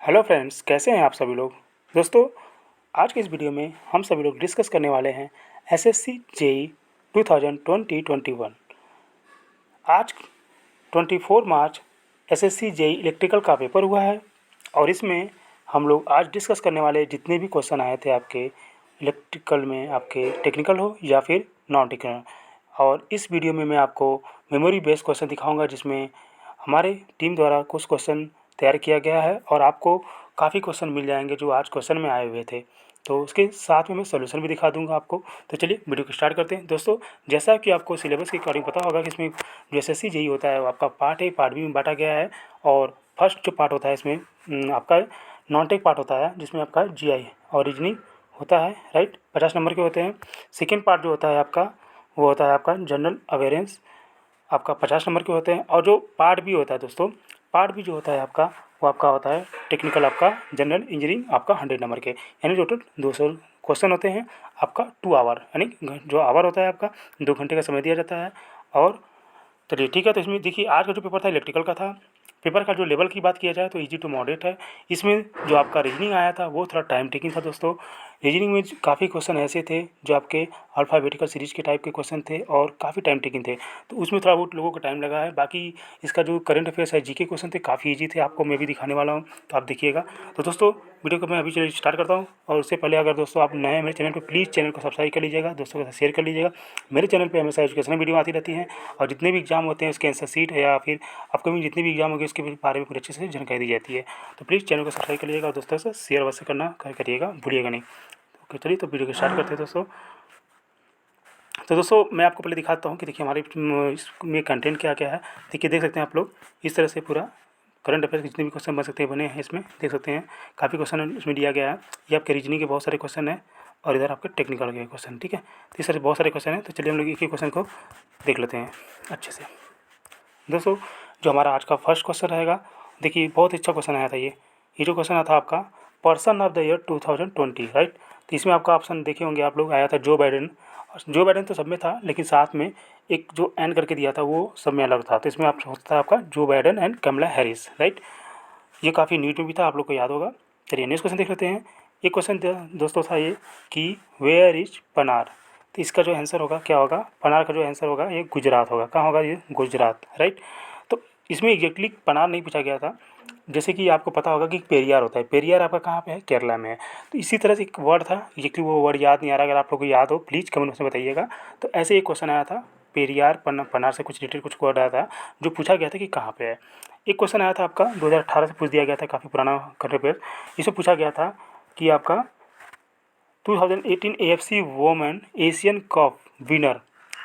Hello friends, कैसे हैं आप सभी लोग। दोस्तों, आज के इस वीडियो में हम सभी लोग डिस्कस करने वाले हैं एसएससी जेई 2020-21। आज 24 मार्च एसएससी जेई इलेक्ट्रिकल का पेपर हुआ है और इसमें हम लोग आज डिस्कस करने वाले जितने भी क्वेश्चन आए थे आपके इलेक्ट्रिकल में, आपके टेक्निकल हो या फिर नॉन टेक्निकल, और इस वीडियो में मैं आपको मेमोरी बेस्ड क्वेश्चन दिखाऊंगा जिसमें हमारे टीम द्वारा कुछ क्वेश्चन तैयार किया गया है और आपको काफ़ी क्वेश्चन मिल जाएंगे जो आज क्वेश्चन में आए हुए थे। तो उसके साथ में मैं सोल्यूशन भी दिखा दूंगा आपको। तो चलिए वीडियो को स्टार्ट करते हैं। दोस्तों, जैसा कि आपको सिलेबस के अकॉर्डिंग पता होगा कि इसमें जो एसएससी जेई होता है वो आपका पार्ट ए पार्ट बी में बांटा गया है। और फर्स्ट जो पार्ट होता है इसमें आपका नॉन टेक पार्ट होता है जिसमें आपका जीआई और रीजनिंग होता है, राइट। 50 नंबर के होते हैं। सेकेंड पार्ट जो होता है आपका वो होता है आपका जनरल अवेयरेंस, आपका 50 नंबर के होते हैं। और जो पार्ट बी होता है दोस्तों, पार्ट बी जो होता है आपका वो आपका होता है टेक्निकल, आपका जनरल इंजीनियरिंग, आपका 100 नंबर के, यानी टोटल 200 क्वेश्चन होते हैं। आपका 2 आवर, यानी जो आवर होता है आपका 2 घंटे का समय दिया जाता है। और चलिए ठीक है। तो इसमें देखिए आज का जो पेपर था इलेक्ट्रिकल का था। पेपर का जो लेवल की बात किया जाए तो इजी टू मॉडरेट है। इसमें जो आपका रीजनिंग आया था वो थोड़ा टाइम टेकिंग था दोस्तों। रीजनिंग में काफ़ी क्वेश्चन ऐसे थे जो आपके अल्फ़ाबेटिकल सीरीज के टाइप के क्वेश्चन थे और काफ़ी टाइम टेकिंग थे, तो उसमें थोड़ा बहुत लोगों को टाइम लगा है। बाकी इसका जो करंट अफेयर्स है, जीके क्वेश्चन थे, काफ़ी ईजी थे। आपको मैं भी दिखाने वाला हूँ, तो आप देखिएगा। तो दोस्तों, वीडियो को मैं अभी चलिए स्टार्ट करता हूँ। और उससे पहले अगर दोस्तों आप नए हैं मेरे चैनल पर, प्लीज़ चैनल को सब्सक्राइब कर लीजिएगा, दोस्तों के साथ शेयर कर लीजिएगा। मेरे चैनल पर हमेशा एजुकेशनल वीडियो आती रहती हैं और जितने भी एग्जाम होते हैं उसके आंसर सीट या फिर अपकमिंग जितने भी एग्जाम होंगे उसके बारे में पूरी अच्छे से जानकारी दी जाती है। तो प्लीज़ चैनल को सब्सक्राइब कर लीजिएगा और दोस्तों से शेयर अवश्य करना करिएगा, भूलिएगा नहीं। ओके, चलिए तो वीडियो को स्टार्ट करते हैं दोस्तों। तो दोस्तों, मैं आपको पहले दिखाता हूँ कि देखिए हमारे इसमें कंटेंट क्या क्या है। देखिए, देख सकते हैं आप लोग इस तरह से पूरा करंट अफेयर के जितने भी क्वेश्चन बन सकते हैं बने हैं। इसमें देख सकते हैं काफ़ी क्वेश्चन इसमें दिया गया है। ये आपके रीजनिंग के बहुत सारे क्वेश्चन हैं और इधर आपके टेक्निकल के क्वेश्चन, ठीक है। तो इस तरह बहुत सारे क्वेश्चन हैं। तो चलिए हम लोग एक ही क्वेश्चन को देख लेते हैं अच्छे से। दोस्तों, जो हमारा आज का फर्स्ट क्वेश्चन रहेगा, देखिए बहुत अच्छा क्वेश्चन आया था। ये जो क्वेश्चन आया था आपका person of the year 2020, right. तो इसमें आपका ऑप्शन देखे होंगे आप लोग, आया था जो बाइडेन। जो बाइडेन तो सब में था, लेकिन साथ में एक जो एन करके दिया था वो सब में अलग था। तो इसमें आप होता था आपका जो Biden and Kamala Harris, right. ये काफ़ी न्यूज में भी था, आप लोग को याद होगा। चलिए नेक्स्ट क्वेश्चन देख लेते हैं। एक क्वेश्चन दोस्तों था ये कि वेयर इज पनार। तो इसका जो आंसर होगा क्या होगा, पनार का जो आंसर होगा ये गुजरात होगा। कहाँ होगा ये, गुजरात, राइट। तो इसमें एग्जैक्टली पनार नहीं पूछा गया था। जैसे कि आपको पता होगा कि पेरियार होता है, पेरियार आपका कहाँ पे है, केरला में है। तो इसी तरह से एक वर्ड था, एग्जैक्टली वो वर्ड याद नहीं आ रहा। अगर आप लोग को याद हो प्लीज़ कमेंट बॉक्स में बताइएगा। तो ऐसे एक क्वेश्चन आया था, पेरियार पनार से कुछ रिलेटेड कुछ वर्ड आया था जो पूछा गया था कि कहाँ पे है। एक क्वेश्चन आया था आपका 2018 से पूछ दिया गया था, काफ़ी पुराना करंट अफेयर। इसमें पूछा गया था कि आपका 2018 AFC women Asian cup winner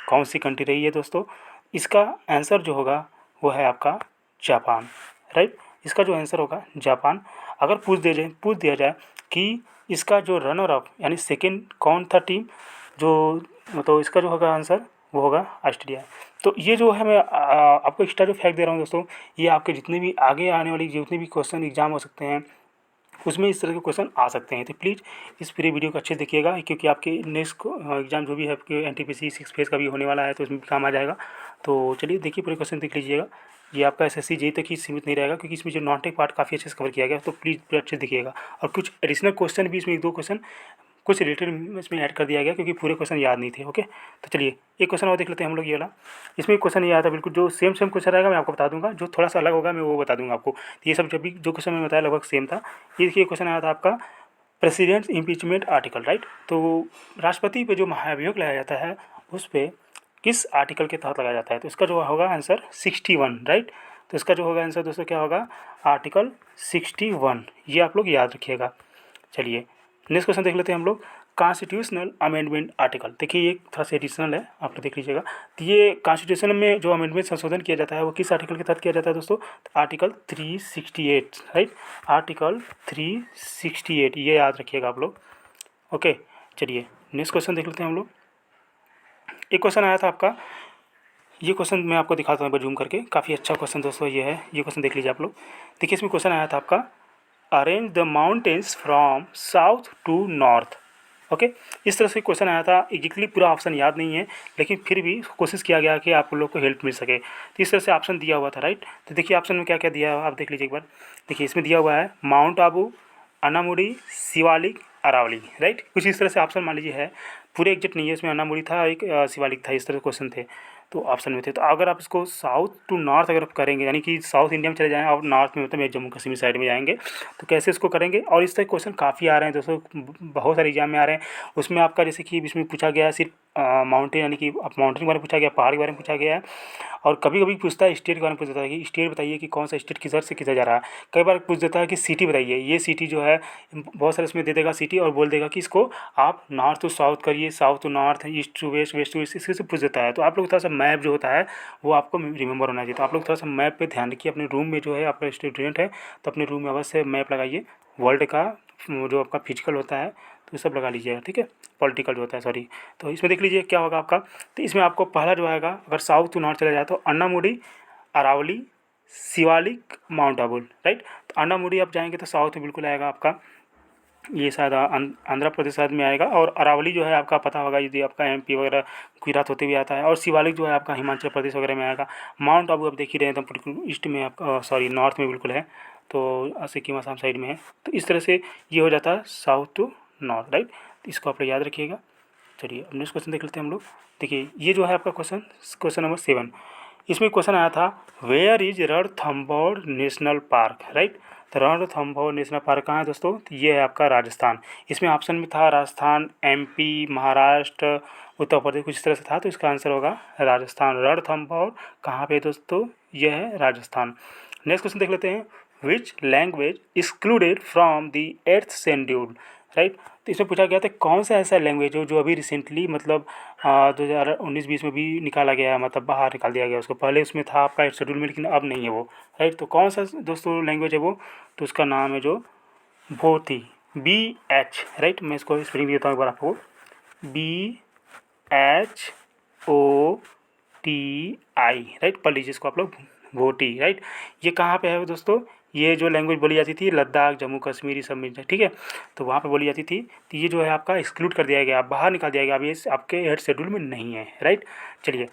कौन सी कंट्री रही है दोस्तों। इसका आंसर जो होगा वो है आपका जापान, राइट। इसका जो आंसर होगा जापान। अगर पूछ दिया जाए कि इसका जो रनर अप यानी सेकंड कौन था टीम, जो तो इसका जो होगा आंसर वो होगा ऑस्ट्रेलिया। तो ये जो है मैं आपको एक्स्ट्रा जो फैक्ट दे रहा हूँ दोस्तों, ये आपके जितने भी आगे आने वाली जितने भी क्वेश्चन एग्जाम हो सकते हैं उसमें इस तरह के क्वेश्चन आ सकते हैं। तो प्लीज़ इस पूरे वीडियो को अच्छे से देखिएगा, क्योंकि आपके नेक्स्ट एग्जाम जो भी है आपके एनटीपीसी 6 फेज का भी होने वाला है, तो इसमें भी काम आ जाएगा। तो चलिए देखिए, पूरे क्वेश्चन देख लीजिएगा। ये आपका एसएससी जेई तक ही सीमित नहीं रहेगा, क्योंकि इसमें जो नॉन टेक पार्ट काफ़ी अच्छे से कवर किया गया है। तो प्लीज़ पूरे अच्छे से देखिएगा। और कुछ एडिशनल क्वेश्चन भी इसमें 1-2 क्वेश्चन कुछ रिलेटेड इसमें ऐड कर दिया गया, क्योंकि पूरे क्वेश्चन याद नहीं थे। ओके, तो चलिए एक क्वेश्चन और देख लेते हैं हम लोग। ये वाला, इसमें एक क्वेश्चन ये आया था बिल्कुल जो सेम क्वेश्चन रहेगा, मैं आपको बता दूंगा। जो थोड़ा सा अलग होगा मैं वो बता दूंगा आपको। तो ये सब जब भी जो क्वेश्चन मैंने बताया लगभग सेम था। ये देखिए क्वेश्चन आया था आपका प्रेसिडेंट इम्पीचमेंट आर्टिकल, राइट। तो राष्ट्रपति पे जो महाभियोग लगाया जाता है उस पर किस आर्टिकल के तहत लगाया जाता है। तो इसका जो होगा आंसर 61, राइट। तो इसका जो होगा आंसर दोस्तों क्या होगा, आर्टिकल 61। ये आप लोग याद रखिएगा। चलिए नेक्स्ट क्वेश्चन देख लेते हैं हम लोग। कॉन्स्टिट्यूशनल अमेंडमेंट आर्टिकल, देखिए ये थोड़ा सा एडिशनल है, आप लोग देख लीजिएगा। तो ये कॉन्स्टिट्यूशन में जो अमेंडमेंट संशोधन किया जाता है वो किस आर्टिकल के तहत किया जाता है दोस्तों, तो आर्टिकल 368, राइट। आर्टिकल 368 ये याद रखिएगा आप लोग। ओके, चलिए नेक्स्ट क्वेश्चन देख लेते हैं हम लोग। एक क्वेश्चन आया था आपका, ये क्वेश्चन मैं आपको दिखाता हूँ जूम करके। काफ़ी अच्छा क्वेश्चन दोस्तों ये है, ये क्वेश्चन देख लीजिए आप लोग। देखिए इसमें क्वेश्चन आया था आपका, arrange the mountains from south to north. Okay, इस तरह से क्वेश्चन आया था। एग्जैक्टली पूरा ऑप्शन याद नहीं है, लेकिन फिर भी कोशिश किया गया कि आप लोग को हेल्प मिल सके। तो इस तरह से ऑप्शन दिया हुआ था, राइट। तो देखिए ऑप्शन में क्या क्या दिया हुआ आप देख लीजिए एक बार। देखिए इसमें दिया हुआ है माउंट आबू, अनामुड़ी, शिवालिक, अरावली, राइट। कुछ इस तरह से ऑप्शन मान लीजिए है, पूरे एग्जैक्ट नहीं है। इसमें अनामुड़ी था, एक शिवालिक था, इस तरह के क्वेश्चन थे तो ऑप्शन में थे। तो अगर आप इसको साउथ टू नॉर्थ अगर आप करेंगे, यानी कि साउथ इंडिया में चले जाएँ और नॉर्थ में मतलब ये जम्मू कश्मीर साइड में जाएंगे, तो कैसे इसको करेंगे। और इस तरह क्वेश्चन काफ़ी आ रहे हैं दोस्तों, बहुत सारे एग्जाम में आ रहे हैं। उसमें आपका जैसे कि इसमें पूछा गया है सिर्फ माउंटेन, यानी कि माउंटेन के बारे में पूछा गया, पहाड़ के बारे में पूछा गया है। और कभी कभी पूछता है स्टेट के बारे में पूछ देता है कि स्टेट बताइए कि कौन सा स्टेट किधर से किधर जा रहा है। कई बार पूछ देता है कि सिटी बताइए, ये सिटी जो है बहुत सारे इसमें दे देगा सिटी, और बोल देगा कि इसको आप नॉर्थ टू साउथ करिए, south to north, east to west, west to east, इसके से पूछ देता है। तो आप लोग थोड़ा सा मैप जो होता है वो आपको रिमेंबर होना चाहिए। तो आप लोग थोड़ा सा मैप पे ध्यान रखिए। अपने रूम में जो है आपका स्टूडेंट है तो अपने रूम में अवश्य मैप लगाइए। वर्ल्ड का जो आपका फिजिकल होता है तो सब लगा लीजिएगा, ठीक है। पॉलिटिकल जो होता है, सॉरी। तो इसमें देख लीजिए क्या होगा आपका। तो इसमें आपको पहला जो आएगा, अगर साउथ टू नॉर्थ चला जाए तो अन्नामुडी, अरावली, शिवालिक, माउंट आबू, राइट। तो अन्नामुडी आप जाएंगे तो साउथ में बिल्कुल आएगा आपका, ये शायद आंध्र प्रदेश शायद में आएगा। और अरावली जो है आपका पता होगा, यदि आपका एमपी वगैरह गुजरात होते हुए आता है। और शिवालिक जो है आपका हिमाचल प्रदेश वगैरह में आएगा। माउंट आबू आप देख ही रहे हैं, एकदम बिल्कुल ईस्ट में आपका, सॉरी नॉर्थ में बिल्कुल है, तो सिक्किम आसाम साइड में है। तो इस तरह से ये हो जाता है साउथ टू नॉर्थ, राइट। तो इसको आप लोग याद रखिएगा। चलिए अब नेक्स्ट क्वेश्चन देख लेते हैं हम लोग। देखिए ये जो है आपका क्वेश्चन, क्वेश्चन नंबर 7। इसमें क्वेश्चन आया था where is Ranthambore national park, right. तो रणथंभौर नेशनल पार्क कहाँ है दोस्तों, तो ये है आपका राजस्थान। इसमें ऑप्शन में था राजस्थान, एमपी, महाराष्ट्र, उत्तर प्रदेश, कुछ इस तरह से था। तो इसका आंसर होगा राजस्थान। रणथंभौर कहाँ पे दोस्तों, ये है राजस्थान। नेक्स्ट क्वेश्चन देख लेते हैं। Which language excluded from the 8th schedule, right. तो इसमें पूछा गया था कौन सा ऐसा लैंग्वेज हो जो अभी रिसेंटली मतलब 2019-20 में भी निकाला गया है, मतलब बाहर निकाल दिया गया उसको। पहले उसमें था आपका 8th शेड्यूल में, लेकिन अब नहीं है वो, राइट। तो कौन सा दोस्तों लैंग्वेज है वो, तो उसका नाम है जो भोती, BH, राइट। मैं इसको स्पेलिंग देता हूँ एक बार आपको, BHOTI, राइट। पढ़ लीजिए इसको आप लोग, भोटी, राइट। ये कहाँ पे है दोस्तों, ये जो लैंग्वेज बोली जाती थी लद्दाख, जम्मू कश्मीर, ये सब में, ठीक है। तो वहाँ पे बोली जाती थी। तो ये जो है आपका एक्सक्लूड कर दिया गया, बाहर निकाल दिया गया, अब ये आपके 8th शेड्यूल में नहीं है, राइट। चलिए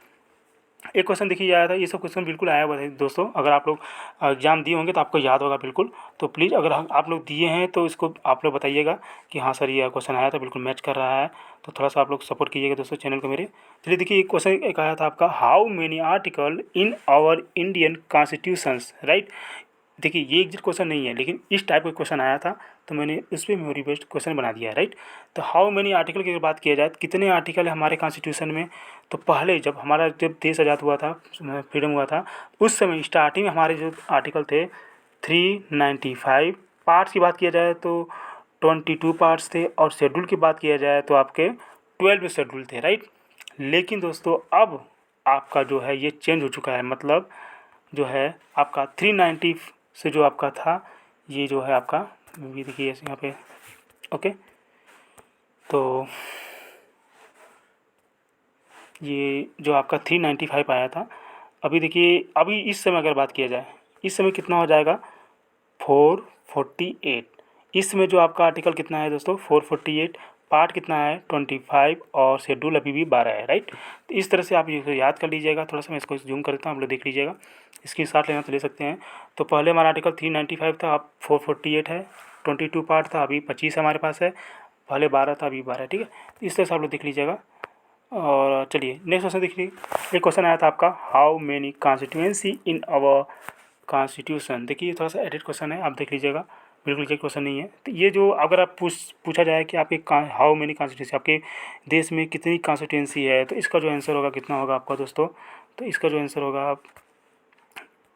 एक क्वेश्चन देखिए आया था, ये सब क्वेश्चन बिल्कुल आया हुआ है दोस्तों। अगर आप लोग एग्जाम दिए होंगे तो आपको याद होगा बिल्कुल। तो प्लीज़ अगर आप लोग दिए हैं तो इसको आप लोग बताइएगा कि हाँ सर ये क्वेश्चन आया था, बिल्कुल मैच कर रहा है। तो थोड़ा सा आप लोग सपोर्ट कीजिएगा दोस्तों चैनल को मेरे। चलिए देखिए एक क्वेश्चन एक आया था आपका, how many article in our Indian constitutions, right. देखिए ये एग्जैक्ट क्वेश्चन नहीं है, लेकिन इस टाइप का क्वेश्चन आया था तो मैंने उस पर मेमोरी बेस्ड क्वेश्चन बना दिया है, राइट। तो हाउ मेनी आर्टिकल की अगर बात किया जाए तो कितने आर्टिकल है हमारे कॉन्स्टिट्यूशन में, तो पहले जब देश आज़ाद हुआ था, फ्रीडम हुआ था, उस समय स्टार्टिंग में हमारे जो आर्टिकल थे 395। पार्ट्स की बात किया जाए तो 22 पार्ट्स थे, और शेड्यूल की बात किया जाए तो आपके 12 शेड्यूल थे, राइट। लेकिन दोस्तों अब आपका जो है ये चेंज हो चुका है, मतलब जो है आपका 390 से जो आपका था, ये जो है आपका, ये देखिए यहाँ पे, ओके। तो ये जो आपका 395 आया था, अभी देखिए अभी इस समय अगर बात किया जाए, इस समय कितना हो जाएगा 448। इस समय जो आपका आर्टिकल कितना है दोस्तों 448, पार्ट कितना है 25, और शेड्यूल अभी भी 12 है, राइट। तो इस तरह से आप ये याद कर लीजिएगा। थोड़ा सा मैं इसको जूम कर देता हूँ, आप लोग देख लीजिएगा, इसकी साथ लेना तो ले सकते हैं। तो पहले हमारा आर्टिकल 395 था, अब 448 है, 22 पार्ट था, अभी 25 हमारे पास है, पहले 12 था, अभी 12 है, ठीक है। तो इस तरह से आप लोग देख लीजिएगा। और चलिए नेक्स्ट क्वेश्चन देखिए। एक क्वेश्चन आया था आपका, how many constituency in our constitution. देखिए थोड़ा सा एडिट क्वेश्चन है, आप देख लीजिएगा, बिल्कुल ये क्वेश्चन नहीं है। तो ये जो अगर आप पूछा जाए कि आपके हाउ मेनी कॉन्स्टिट्यूंसी, आपके देश में कितनी कॉन्स्टिट्यूंसी है, तो इसका जो आंसर होगा कितना होगा आपका दोस्तों, तो इसका जो आंसर होगा,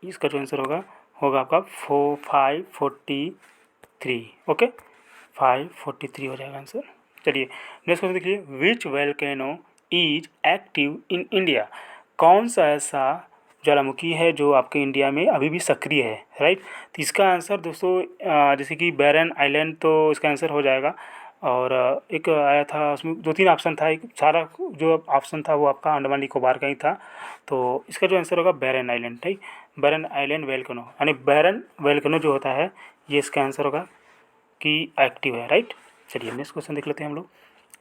इसका जो आंसर होगा आपका 543, ओके, 543 हो जाएगा आंसर। चलिए नेक्स्ट क्वेश्चन देखिए, which volcano is active in India. कौन सा ऐसा ज्वालामुखी है जो आपके इंडिया में अभी भी सक्रिय है, राइट। तो इसका आंसर दोस्तों जैसे कि बैरन आइलैंड, तो इसका आंसर हो जाएगा। और एक आया था उसमें 2-3 ऑप्शन था, एक सारा जो ऑप्शन था वो आपका अंडमान निकोबार का ही था। तो इसका जो आंसर होगा बैरन आइलैंड, ठीक। बैरन आइलैंड वोल्केनो, यानी बैरन वोल्केनो जो होता है ये इसका आंसर होगा कि एक्टिव है, राइट। चलिए नेक्स्ट क्वेश्चन देख लेते हैं हम लोग।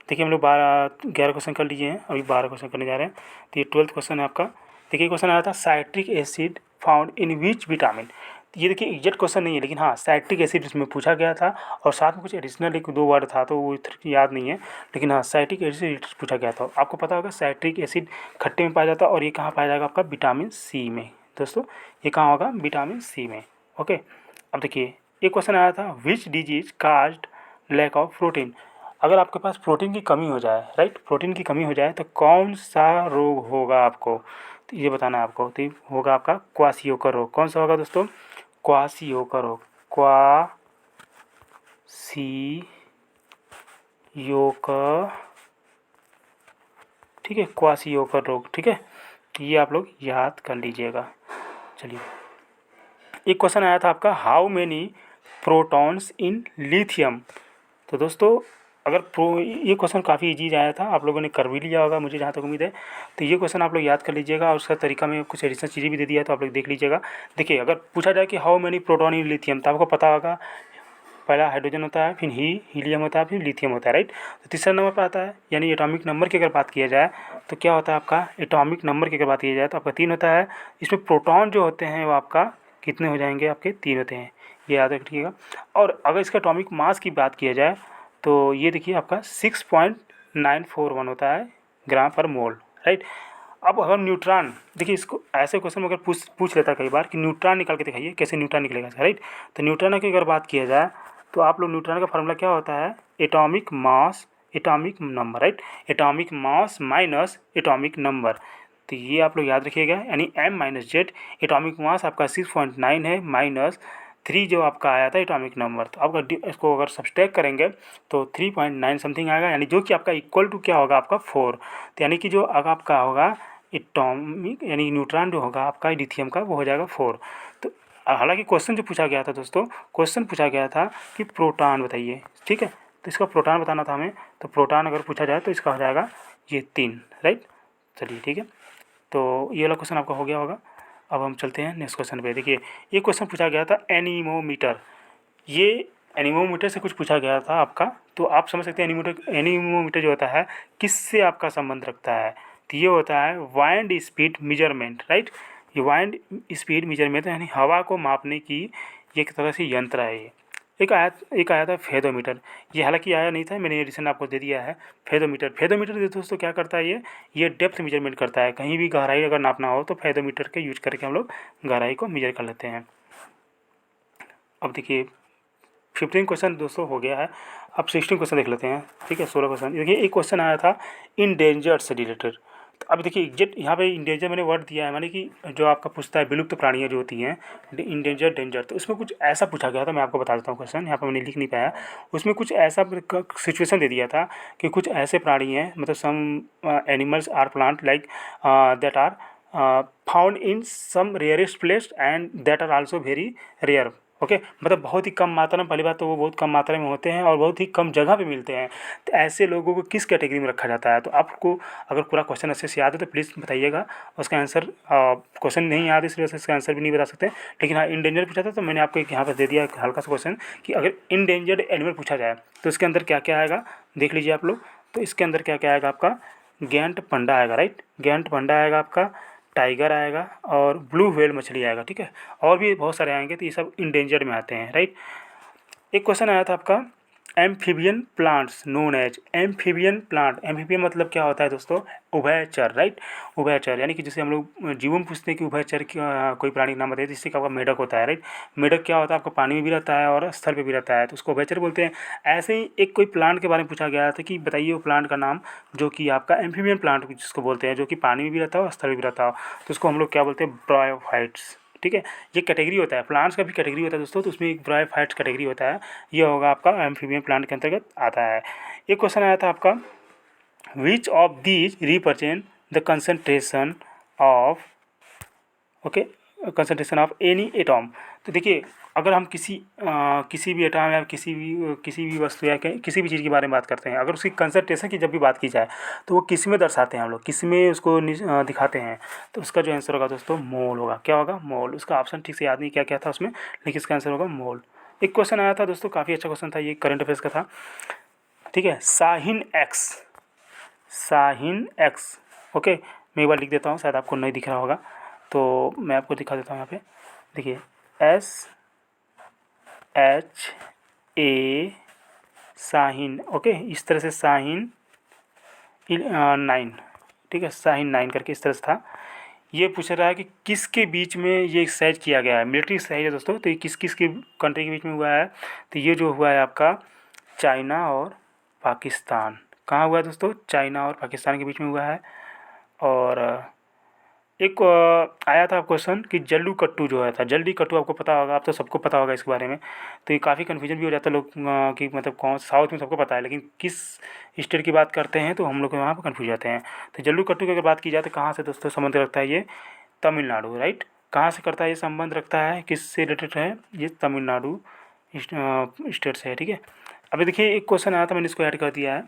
देखिए हम लोग 11 क्वेश्चन कर लिए हैं, अभी 12 क्वेश्चन करने जा रहे हैं। तो ये 12th क्वेश्चन है आपका। देखिए क्वेश्चन आया था citric acid found in which vitamin. ये देखिए एग्जैक्ट क्वेश्चन नहीं है, लेकिन हाँ साइट्रिक एसिड इसमें पूछा गया था और साथ में कुछ एडिशनल 1-2 वर्ड था तो वो याद नहीं है, लेकिन हाँ साइट्रिक एसिड पूछा गया था। आपको पता होगा साइट्रिक एसिड खट्टे में पाया जाता है और ये कहाँ पाया जाएगा आपका विटामिन सी में। दोस्तों ये कहाँ होगा विटामिन सी में। ओके, अब देखिए एक क्वेश्चन आया था which disease caused lack of protein. अगर आपके पास प्रोटीन की कमी हो जाए, राइट, प्रोटीन की कमी हो जाए तो कौन सा रोग होगा आपको, तो ये बताना है आपको। तो ये होगा आपका क्वाशियोकर रोग। कौन सा होगा दोस्तों, क्वाशियोकर रोग। क्वाशियोकर, ठीक है, क्वाशियोकर रोग, ठीक है, ये आप लोग याद कर लीजिएगा। चलिए एक क्वेश्चन आया था आपका how many protons in lithium. तो दोस्तों अगर ये क्वेश्चन काफ़ी इजी आया था, आप लोगों ने कर भी लिया होगा मुझे जहाँ तक उम्मीद है। तो ये क्वेश्चन आप लोग याद कर लीजिएगा और उसका तरीका में कुछ एडिशनल चीज़ें भी दे दिया है तो आप लोग देख लीजिएगा। देखिए अगर पूछा जाए कि how many proton in lithium, तो आपको पता होगा पहला हाइड्रोजन होता है, फिर हीलियम होता है, फिर लिथियम होता है, राइट। तो तीसरा नंबर पर आता है, यानी एटॉमिक नंबर की अगर बात किया जाए तो क्या होता है आपका, एटॉमिक नंबर की अगर बात की जाए तो आपका 3 होता है। इसमें प्रोटॉन जो होते हैं वो आपका कितने हो जाएंगे, आपके 3 होते हैं, ये याद रखिएगा। और अगर इसका एटॉमिक मास की बात किया जाए तो ये देखिए आपका 6.941 होता है ग्राम पर मोल, राइट। अब अगर न्यूट्रॉन, देखिए इसको ऐसे क्वेश्चन अगर पूछ लेता है कई बार कि न्यूट्रॉन निकाल के दिखाइए, कैसे न्यूट्रॉन निकलेगा इसका, राइट। तो न्यूट्रॉन की अगर बात किया जाए तो आप लोग न्यूट्रॉन का फार्मूला क्या होता है, atomic mass atomic number, right, atomic mass minus atomic number. तो ये आप लोग याद रखिएगा, यानी M-Z, एटॉमिक मास आपका 6.9 है माइनस 3 जो आपका आया था एटॉमिक नंबर। तो आपका इसको अगर सब्सट्रैक्ट करेंगे तो 3.9 समथिंग आएगा, यानी जो कि आपका इक्वल टू क्या होगा आपका 4। तो यानी कि जो अगर आपका होगा एटॉमिक यानी न्यूट्रॉन जो होगा आपका लिथियम का वो हो जाएगा 4। तो हालांकि क्वेश्चन जो पूछा गया था दोस्तों, क्वेश्चन पूछा गया था कि प्रोटॉन बताइए, ठीक है, तो इसका प्रोटॉन बताना था हमें। तो प्रोटॉन अगर पूछा जाए तो इसका हो जाएगा ये 3, राइट। चलिए ठीक है, तो ये वाला क्वेश्चन आपका हो गया होगा। अब हम चलते हैं नेक्स्ट क्वेश्चन पे। देखिए ये क्वेश्चन पूछा गया था एनीमोमीटर। ये एनीमोमीटर से कुछ पूछा गया था आपका, तो आप समझ सकते हैं एनीमोमीटर जो होता है किससे आपका संबंध रखता है। तो ये होता है वाइंड स्पीड मेजरमेंट, राइट। ये वाइंड स्पीड मेजरमेंट यानी हवा को मापने की एक तरह से यंत्र है ये। एक आया था फेदोमीटर। ये हालांकि आया नहीं था, मैंने एडिशन आपको दे दिया है। फेदोमीटर दोस्तों क्या करता है, ये डेप्थ मेजरमेंट करता है। कहीं भी गहराई अगर नापना हो तो फेदोमीटर के यूज करके हम लोग गहराई को मेजर कर लेते हैं। अब देखिए 15 क्वेश्चन दोस्तों हो गया है। अब 16 क्वेश्चन देख लेते हैं, ठीक है। 16 क्वेश्चन, देखिए एक क्वेश्चन आया था इंडेंजर्ड से रिलेटेड। तो अब देखिए एग्जैक्ट यहाँ पे इंडेंजर मैंने वर्ड दिया है, माने कि जो आपका पूछता है विलुप्त प्राणियाँ जो होती हैं, इंडेंजर डेंजर, तो उसमें कुछ ऐसा पूछा गया था, मैं आपको बता देता हूँ क्वेश्चन, यहाँ पर मैंने लिख नहीं पाया। उसमें कुछ ऐसा सिचुएशन दे दिया था कि कुछ ऐसे प्राणी हैं, मतलब some animals or plant like that are found in some rarest place and that are also very rare. Okay, मतलब बहुत ही कम मात्रा में, पहली बात तो वो बहुत कम मात्रा में होते हैं और बहुत ही कम जगह पे मिलते हैं। तो ऐसे लोगों को किस कैटेगरी में रखा जाता है। तो आपको अगर पूरा क्वेश्चन अच्छे से याद है तो प्लीज़ बताइएगा। उसका आंसर क्वेश्चन नहीं याद है इस वजह से इसका आंसर भी नहीं बता सकते, लेकिन हाँ इंडेंजर पूछा था तो मैंने आपको एक यहाँ पर दे दिया हल्का सा क्वेश्चन कि अगर इंडेंजर्ड एनिमल पूछा जाए तो इसके अंदर क्या क्या आएगा, देख लीजिए आप लोग। तो इसके अंदर क्या क्या आएगा आपका, गैंट पंडा आएगा, राइट, गैंट पंडा आएगा आपका, टाइगर आएगा और ब्लू व्हेल मछली आएगा, ठीक है। और भी बहुत सारे आएंगे, तो ये सब इंडेंजर्ड में आते हैं, राइट। एक क्वेश्चन आया था आपका amphibian plants known as amphibian plant. Amphibian मतलब क्या होता है दोस्तों, उभयचर, राइट, उभयचर, यानी कि जैसे हम लोग जीवों में पूछते हैं कि उभयचर कोई प्राणी का नाम बताइए, जिससे आपका मेढक होता है, राइट। मेढक क्या होता है, आपको पानी में भी रहता है और स्थल पे भी रहता है, तो उसको उभयचर बोलते हैं। ऐसे ही एक कोई प्लांट के बारे में पूछा गया था कि बताइए वो प्लांट का नाम जो कि आपका एम्फीबियन प्लांट जिसको बोलते हैं, जो कि पानी में भी रहता है और स्थल में भी रहता है, तो उसको हम लोग क्या बोलते हैं, ब्रायोफाइट्स, ठीक है। ये कैटेगरी होता है, प्लांट्स का भी कैटेगरी होता है दोस्तों, तो उसमें एक ब्रायोफाइट्स कैटेगरी होता है, ये होगा आपका एम्फीबियन प्लांट के अंतर्गत आता है। एक क्वेश्चन आया था आपका विच of these represent the concentration of, okay, concentration of any atom. तो देखिए अगर हम किसी भी एटॉम या किसी भी वस्तु या किसी भी चीज़ के बारे में बात करते हैं, अगर उसकी कंसंट्रेशन की जब भी बात की जाए तो वो किस में दर्शाते हैं हम लोग, किस में उसको दिखाते हैं। तो उसका जो आंसर होगा दोस्तों मोल होगा। क्या होगा, मोल। उसका ऑप्शन ठीक से याद नहीं क्या क्या था उसमें, लेकिन इसका आंसर होगा मोल। एक क्वेश्चन आया था दोस्तों, काफ़ी अच्छा क्वेश्चन था, ये करंट अफेयर्स का था। ठीक है, Shaheen x, Shaheen x. Okay, मैं एक बार लिख देता हूँ, शायद आपको नहीं दिख रहा होगा, तो मैं आपको दिखा देता हूँ यहाँ पे। देखिए SHA शाहीन। ओके, इस तरह से शाहीन 9, ठीक है, शाहीन 9 करके इस तरह से था। ये पूछ रहा है कि किसके बीच में ये एक्सरसाइज किया गया है, मिलिट्री एक्सरसाइज है दोस्तों, तो ये किस किस की कंट्री के बीच में हुआ है, तो ये जो हुआ है आपका चाइना और पाकिस्तान। कहाँ हुआ है दोस्तों, चाइना और पाकिस्तान के बीच में हुआ है। और एक आया था क्वेश्चन कि जल्लू कट्टू जो है था, जल्दी कट्टू आपको पता होगा, आप तो सबको पता होगा इसके बारे में, तो ये काफ़ी कन्फ्यूजन भी हो जाता है लोग कि मतलब कौन, साउथ में सबको पता है लेकिन किस स्टेट की बात करते हैं तो हम लोग वहाँ पर कन्फ्यूज जाते हैं। तो जल्लू कट्टू की अगर बात की जाए तो कहाँ से दोस्तों संबंध रखता है ये, तमिलनाडु, राइट। कहाँ से करता है ये संबंध रखता है, किससे रिलेटेड है ये, तमिलनाडु स्टेट से है, ठीक है। अभी देखिए एक क्वेश्चन आया था, मैंने इसको ऐड कर दिया है,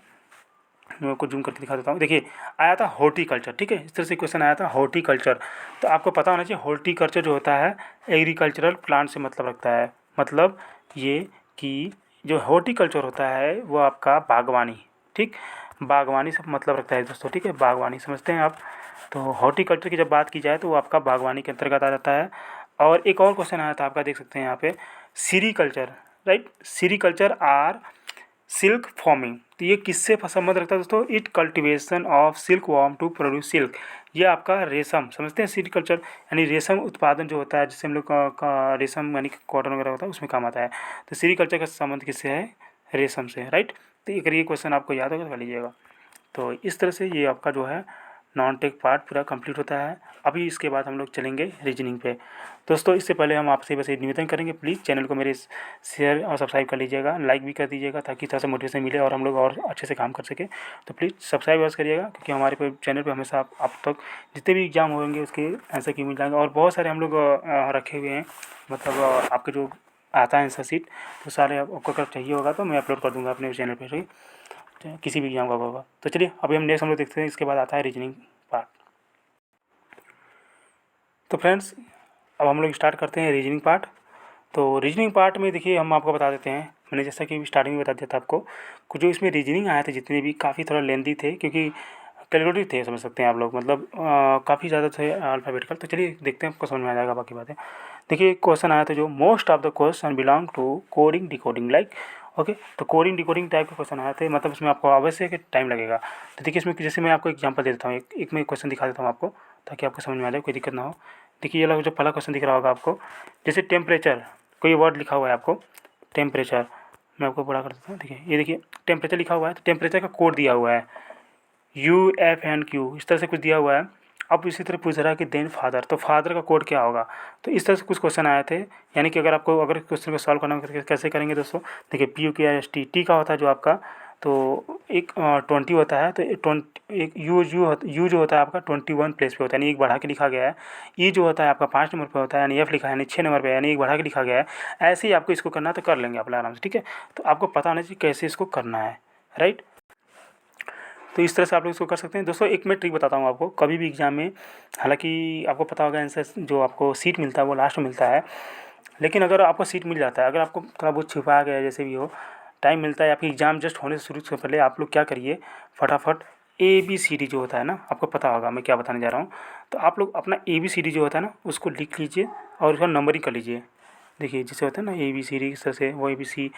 मैं आपको जूम करके दिखा देता हूँ। देखिए आया था हॉर्टिकल्चर, ठीक है, इस तरह से क्वेश्चन आया था हॉर्टिकल्चर। तो आपको पता होना चाहिए हॉर्टिकल्चर जो होता है एग्रीकल्चरल प्लांट से मतलब रखता है, मतलब ये कि जो हॉर्टिकल्चर होता है वो आपका बागवानी, ठीक, बागवानी से मतलब रखता है दोस्तों, ठीक है, बागवानी समझते हैं आप। तो हॉर्टिकल्चर की जब बात की जाए तो वो आपका बागवानी के अंतर्गत आ जाता है। और एक और क्वेश्चन आया था आपका, देख सकते हैं यहाँ पे, sericulture, right, sericulture or silk farming, तो ये किससे संबंध रखता है दोस्तों, it cultivation of silk worm to produce silk, ये आपका रेशम समझते हैं, सीरीकल्चर यानी रेशम उत्पादन जो होता है जिससे हम लोग का रेशम यानी कॉटन वगैरह होता है उसमें काम आता है। तो सीरीकल्चर का संबंध किससे है, रेशम से, राइट। तो अगर ये क्वेश्चन आपको याद होगा तो कर लीजिएगा। तो इस तरह से ये आपका जो है नॉन टेक पार्ट पूरा कंप्लीट होता है। अभी इसके बाद हम लोग चलेंगे रीजनिंग पे। दोस्तों इससे पहले हम आपसे बस एक निवेदन करेंगे, प्लीज़ चैनल को मेरे शेयर और सब्सक्राइब कर लीजिएगा, लाइक भी कर दीजिएगा ताकि थोड़ा सा मोटिवेशन मिले और हम लोग और अच्छे से काम कर सकें। तो प्लीज़ सब्सक्राइब बस करिएगा, क्योंकि हमारे पे चैनल पे हमेशा आप तक जितने भी एग्जाम होंगे उसके आंसर की मिल जाएंगे, और बहुत सारे हम लोग रखे हुए हैं, मतलब आपके जो आता है आंसर सीट, तो सारे आपको अगर चाहिए होगा तो मैं अपलोड कर दूँगा अपने चैनल पर, ठीक है, किसी भी एग्जाम का होगा। तो चलिए अभी हम नेक्स्ट हम लोग देखते हैं, इसके बाद आता है रीजनिंग पार्ट। तो फ्रेंड्स अब हम लोग स्टार्ट करते हैं रीजनिंग पार्ट। तो रीजनिंग पार्ट में देखिए हम आपको बता देते हैं, मैंने जैसा कि स्टार्टिंग में बता दिया था आपको, कुछ जो इसमें रीजनिंग आए थे जितने भी काफ़ी थोड़ा लेंदी थे, क्योंकि कैलकुलेटिव थे समझ सकते हैं आप लोग, मतलब काफ़ी ज़्यादा थे अल्फ़ाबेटिकल। तो चलिए देखते हैं, आपको समझ में आ जाएगा बाकी बातें। देखिए क्वेश्चन आया था जो most of the question belong to coding decoding like, okay. तो कोडिंग डिकोडिंग टाइप के क्वेश्चन आए थे, मतलब इसमें आपको अवश्य टाइम लगेगा। तो देखिए इसमें जैसे मैं आपको एग्जांपल दे देता हूँ, एक मैं क्वेश्चन दिखा देता हूँ आपको ताकि आपको समझ में आ जाए, कोई दिक्कत ना हो। देखिए ये लोग जो पहला क्वेश्चन दिख रहा होगा आपको, जैसे टेम्परेचर, कोई वर्ड लिखा हुआ है आपको टेम्परेचर, मैं आपको बड़ा कर देता हूँ। देखिए ये देखिए टेम्परेचर लिखा हुआ है, तो टेम्परेचर का कोड दिया हुआ है UFNQ, इस तरह से कुछ दिया हुआ है। अब इसी तरह पूछ रहा है कि देन फादर, तो फादर का कोड क्या होगा। तो इस तरह से कुछ क्वेश्चन आए थे, यानी कि अगर आपको अगर क्वेश्चन को सॉल्व करना हो कैसे करेंगे दोस्तों। देखिए PUQRST, टी का होता है जो आपका, तो एक 20 होता है, तो एक यू जो होता है आपका 21 प्लेस पे होता है, यानी एक बढ़ा के लिखा गया है। ई जो होता है आपका 5 नंबर पे होता है, यानी F लिखा है यानी 6 नंबर पे, यानी एक बढ़ा के लिखा गया है। ऐसे ही आपको इसको करना है, तो कर लेंगे आप आराम से, ठीक है। तो आपको पता होना चाहिए कैसे इसको करना है, राइट। तो इस तरह से आप लोग इसको कर सकते हैं दोस्तों। एक मैं ट्रिक बताता हूँ आपको, कभी भी एग्जाम में, हालांकि आपको पता होगा आंसर जो आपको सीट मिलता है वो लास्ट में मिलता है, लेकिन अगर आपको सीट मिल जाता है, अगर आपको थोड़ा बहुत छुपा गया जैसे भी हो, टाइम मिलता है आपकी एग्ज़ाम जस्ट होने से शुरू से पहले, आप लोग क्या करिए, फटाफट ABCD जो होता है ना, आपको पता होगा मैं क्या बताने जा रहा हूँ। तो आप लोग अपना ABCD जो होता है ना उसको लिख लीजिए और उसका नंबरिंग कर लीजिए। देखिए जैसे होता है ना ABCD इस तरह से, वो ABCD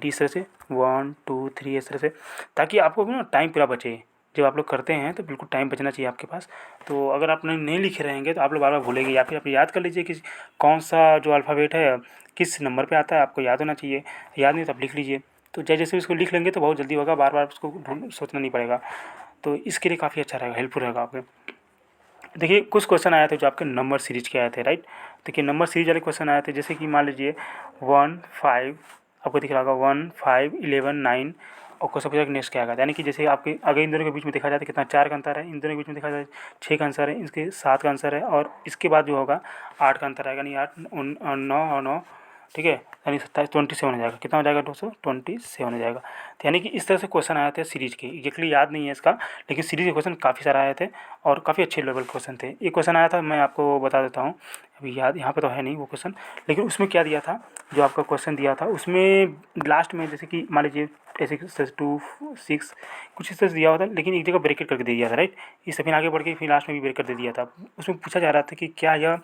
इस तरह से 1 2 3 इस तरह से, ताकि आपको ना टाइम पूरा बचे। जब आप लोग करते हैं तो बिल्कुल टाइम बचना चाहिए आपके पास। तो अगर आप नहीं लिखे रहेंगे तो आप लोग बार बार भूलेंगे, या फिर आप याद कर लीजिए कि कौन सा जो अल्फ़ाबेट है किस नंबर पे आता है, आपको याद होना चाहिए। याद नहीं तो आप लिख लीजिए। तो जैसे भी इसको लिख लेंगे तो बहुत जल्दी होगा, बार बार उसको सोचना नहीं पड़ेगा। तो इसके लिए काफ़ी अच्छा रहेगा, हेल्पफुल रहेगा आपके। देखिए कुछ क्वेश्चन आए थे जो आपके नंबर सीरीज के आए थे, राइट। देखिए नंबर सीरीज वाले क्वेश्चन आए थे, जैसे कि मान लीजिए 1 5, आपको दिख रहा होगा 1 5 11 9, और क्वेश्चन पूछा कि नेक्स्ट क्या आएगा, यानी कि जैसे आपके अगर इन दोनों के बीच में देखा जाए तो कितना 4 का अंतर है, इन दोनों के बीच में देखा जाए 6 का आंसर है, इसके 7 का आंसर है, और इसके बाद जो होगा 8 का अंतर आएगा, यानी 8 9 और 9, ठीक है, यानी 27 27 हो जाएगा। कितना हो जाएगा दोस्तों, 27 हो जाएगा। तो यानी कि इस तरह से क्वेश्चन आए थे सीरीज के, एग्जैक्टली याद नहीं है इसका, लेकिन सीरीज के क्वेश्चन काफ़ी सारे आए थे और काफ़ी अच्छे लेवल क्वेश्चन थे। एक क्वेश्चन आया था, मैं आपको बता देता हूँ, अभी याद यहाँ पे तो है नहीं वो क्वेश्चन, लेकिन उसमें क्या दिया था, जो आपका क्वेश्चन दिया था उसमें लास्ट में जैसे कि मान लीजिए ऐसे 2 6 कुछ इस तरह से दिया हुआ था, लेकिन एक जगह ब्रैकेट करके दे दिया था, राइट। इससे फिर आगे बढ़ के फिर लास्ट में भी ब्रैकेट दे दिया था। उसमें पूछा जा रहा था कि क्या यह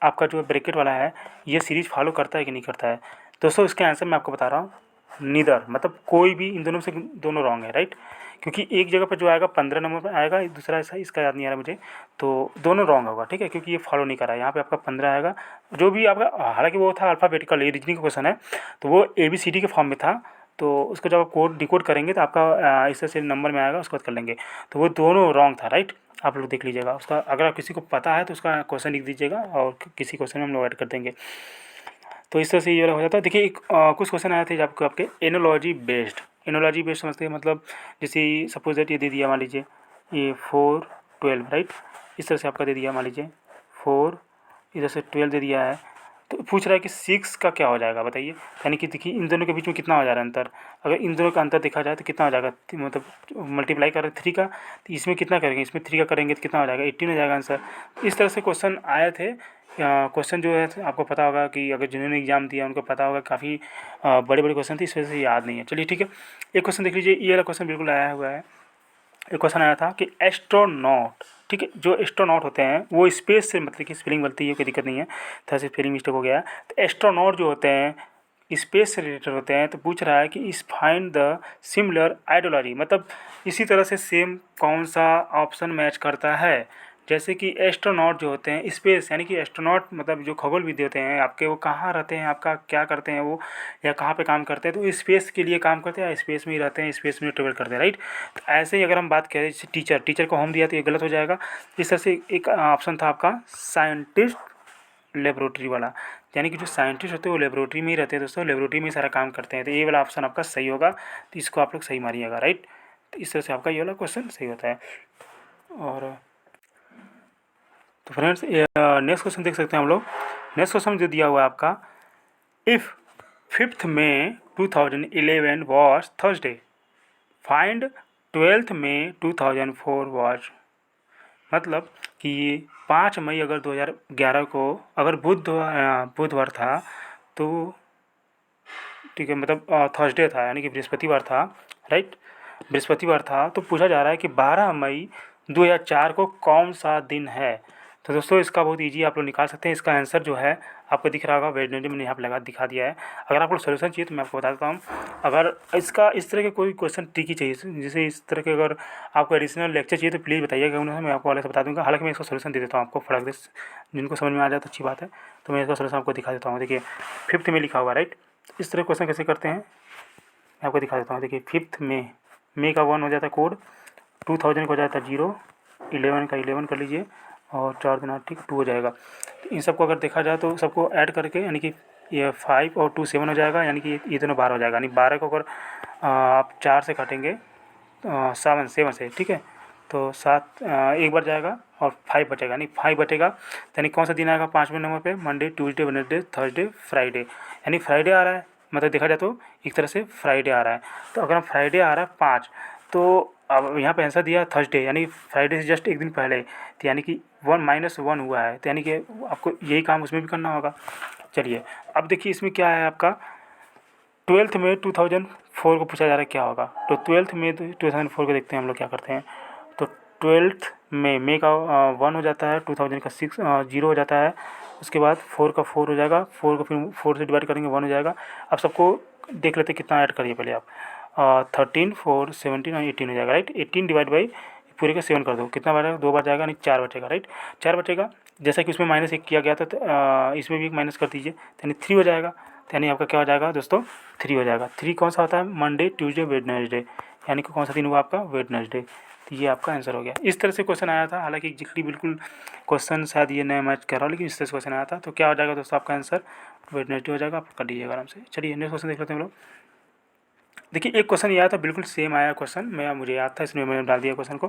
आपका जो ब्रैकेट वाला है ये सीरीज फॉलो करता है कि नहीं करता है। दोस्तों इसका आंसर मैं आपको बता रहा हूँ, नीदर, मतलब कोई भी इन दोनों से दोनों रॉन्ग है, राइट। क्योंकि एक जगह पर जो आएगा 15 नंबर पर आएगा, दूसरा ऐसा इसका याद नहीं आ रहा मुझे, तो दोनों रॉन्ग होगा, ठीक है, क्योंकि ये फॉलो नहीं कर रहा है। यहाँ पे आपका 15 आएगा, जो भी आपका, हालांकि वो था अल्फ़ाबेटिकल, ये रीजनिंग का क्वेश्चन है तो वो ABCD के फॉर्म में था, तो उसको जब आप कोड डिकोड करेंगे तो आपका इस तरह से नंबर में आएगा, उसके बाद कर लेंगे। तो वो दोनों रॉन्ग था, राइट। आप लोग देख लीजिएगा उसका, अगर आप किसी को पता है तो उसका क्वेश्चन लिख दीजिएगा और किसी क्वेश्चन में हम लोग ऐड कर देंगे। तो इस तरह से ये वाला हो जाता है। देखिए एक कुछ क्वेश्चन आए थे आपको आपके एनोलॉजी बेस्ड समझते हैं, मतलब जैसे सपोज दैट ये दे दिया मान लीजिए ये 4 12, राइट। इस तरह से आपका दे दिया मान लीजिए 4, इधर से 12 दे दिया है, तो पूछ रहा है कि 6 का क्या हो जाएगा बताइए। यानी कि देखिए इन दोनों के बीच में कितना हो जा रहा है अंतर, अगर इन दोनों का अंतर देखा जाए तो कितना हो जाएगा, मतलब मल्टीप्लाई कर रहे हैं 3 का, तो इसमें कितना करेंगे, इसमें 3 का करेंगे तो कितना हो जाएगा, 18 हो जाएगा आंसर। इस तरह से क्वेश्चन आए थे। क्वेश्चन जो है आपको पता होगा कि अगर जिन्होंने एग्जाम दिया उनको पता होगा, काफ़ी बड़े बड़े क्वेश्चन थे, इस वजह से याद नहीं है। चलिए ठीक है, एक क्वेश्चन देख लीजिए, ये वाला क्वेश्चन बिल्कुल आया हुआ है। एक क्वेश्चन आया था कि एस्ट्रोनॉट, ठीक है, जो एस्ट्रोनॉट होते हैं वो स्पेस से, मतलब कि स्पेलिंग बनती है, कोई दिक्कत नहीं है, थोड़ा सा स्पेलिंग मिस्टेक हो गया है। तो एस्ट्रोनॉट जो होते हैं स्पेस से रिलेटेड होते हैं, तो पूछ रहा है कि इस फाइंड द सिमिलर आइडियोलॉजी, मतलब इसी तरह से सेम कौन सा ऑप्शन मैच करता है। जैसे कि एस्ट्रोनॉट जो होते हैं स्पेस, यानी कि एस्ट्रोनॉट मतलब जो खगोल विद होते हैं आपके, वो कहाँ रहते हैं, आपका क्या करते हैं वो, या कहाँ पे काम करते हैं, तो स्पेस के लिए काम करते हैं, स्पेस में ही रहते हैं, स्पेस में ट्रेवल करते हैं, राइट। तो ऐसे ही अगर हम बात करें जैसे टीचर को होम दिया तो ये गलत हो जाएगा। इस तरह से एक ऑप्शन था आपका साइंटिस्ट लेबोरेटरी वाला, यानी कि जो साइंटिस्ट होते हैं वो लेबोरेटरी में ही रहते हैं दोस्तों, लेबोरेटरी में ही सारा काम करते हैं, तो ये वाला ऑप्शन आपका सही होगा, तो इसको आप लोग सही मारिएगा, राइट। तो इस तरह से आपका ये वाला क्वेश्चन सही होता है। और तो फ्रेंड्स नेक्स्ट क्वेश्चन देख सकते हैं हम लोग। नेक्स्ट क्वेश्चन जो दिया हुआ है आपका, if 5 May 2011 was Thursday, find 12 May 2004 was, मतलब कि 5 मई अगर 2011 को अगर बुधवार था तो, ठीक है, मतलब थर्सडे था यानी कि बृहस्पतिवार था, राइट, बृहस्पतिवार था, तो पूछा जा रहा है कि 12 मई 2004 को कौन सा दिन है। तो दोस्तों इसका बहुत इजी आप लोग निकाल सकते हैं। इसका आंसर जो है आपको दिख रहा होगा, वेडनेसडे मैंने यहाँ पर लगा दिखा दिया है। अगर आपको सोल्यूशन चाहिए तो मैं आपको बता देता हूँ। अगर इसका इस तरह के कोई क्वेश्चन ट्रिकी चाहिए, जैसे इस तरह के अगर आपको एडिशनल लेक्चर चाहिए तो प्लीज़ बताइएगा, उन्हें मैं आपको अलग से बता दूँगा। हालांकि मैं इसका सोल्यूशन दे देता हूँ आपको फटाक से, जिनको समझ में आ जाए तो अच्छी बात है। तो मैं इसका सोल्यूशन आपको दिखा देता हूँ। देखिए 5 में लिखा हुआ, राइट। इस तरह क्वेश्चन कैसे करते हैं मैं आपको दिखा देता हूँ। देखिए 5 मई का 1 हो जाता है कोड, 2000 का हो जाता है 0, 11 का 11 कर लीजिए और 4 दिन 8, ठीक 2 हो जाएगा। तो इन सबको अगर देखा जाए तो सबको ऐड करके यानी कि ये 5 और 2 7 हो जाएगा, यानी कि ये दोनों 12 हो जाएगा। यानी 12 को अगर आप 4 से काटेंगे 7 से, ठीक है, तो 7 एक बार जाएगा और 5 बचेगा, यानी 5 बचेगा। यानी कौन सा दिन आएगा 5वें नंबर पे, Monday, Tuesday, Wednesday, Thursday, Friday, यानी फ्राइडे आ रहा है। मतलब देखा जाए तो एक तरह से फ्राइडे आ रहा है। तो अगर फ्राइडे आ रहा है 5, तो अब यहाँ पे आंसर दिया थर्सडे, यानी फ्राइडे से जस्ट एक दिन पहले, तो यानी कि 1 - 1 हुआ है, तो यानी कि आपको यही काम उसमें भी करना होगा। चलिए अब देखिए इसमें क्या है आपका, 12 में 2004 को पूछा जा रहा है क्या होगा। तो 12 में 2004 को देखते हैं हम लोग क्या करते हैं। तो 12 में मे का 1 हो जाता है, 2000 का 6 0 हो जाता है, उसके बाद 4 का 4 हो जाएगा, 4 को फिर 4 से डिवाइड करेंगे 1 हो जाएगा। अब सबको देख लेते कितना ऐड करिए पहले आप, 13 4 17 और 18 हो जाएगा, राइट। 18 डिवाइड बाई पूरे का 7 कर दो, कितना बचेगा, 2 बार जाएगा, नहीं 4 बचेगा, राइट, 4 बचेगा। जैसा कि उसमें -1 किया गया था तो इसमें भी एक माइनस कर दीजिए, यानी 3 हो जाएगा। तो यानी आपका क्या हो जाएगा दोस्तों, 3 हो जाएगा। 3 कौन सा होता है, मंडे, ट्यूसडे, वेडनेसडे, यानी कि कौन सा दिन हुआ आपका, वेडनेसडे। तो ये आपका आंसर हो गया। इस तरह से क्वेश्चन आया था, हालांकि एग्जैक्टली बिल्कुल क्वेश्चन शायद ये नया मैच कर रहा हूँ, लेकिन इस तरह से क्वेश्चन आया था। तो क्या हो जाएगा दोस्तों आपका आंसर, वेडनेसडे हो जाएगा। आप कर लीजिएगा आराम से। चलिए नेक्स्ट क्वेश्चन देख लेते हैं हम लोग। देखिए एक क्वेश्चन ये आया था, बिल्कुल सेम आया क्वेश्चन, मुझे याद था इसलिए मैंने डाल दिया क्वेश्चन को।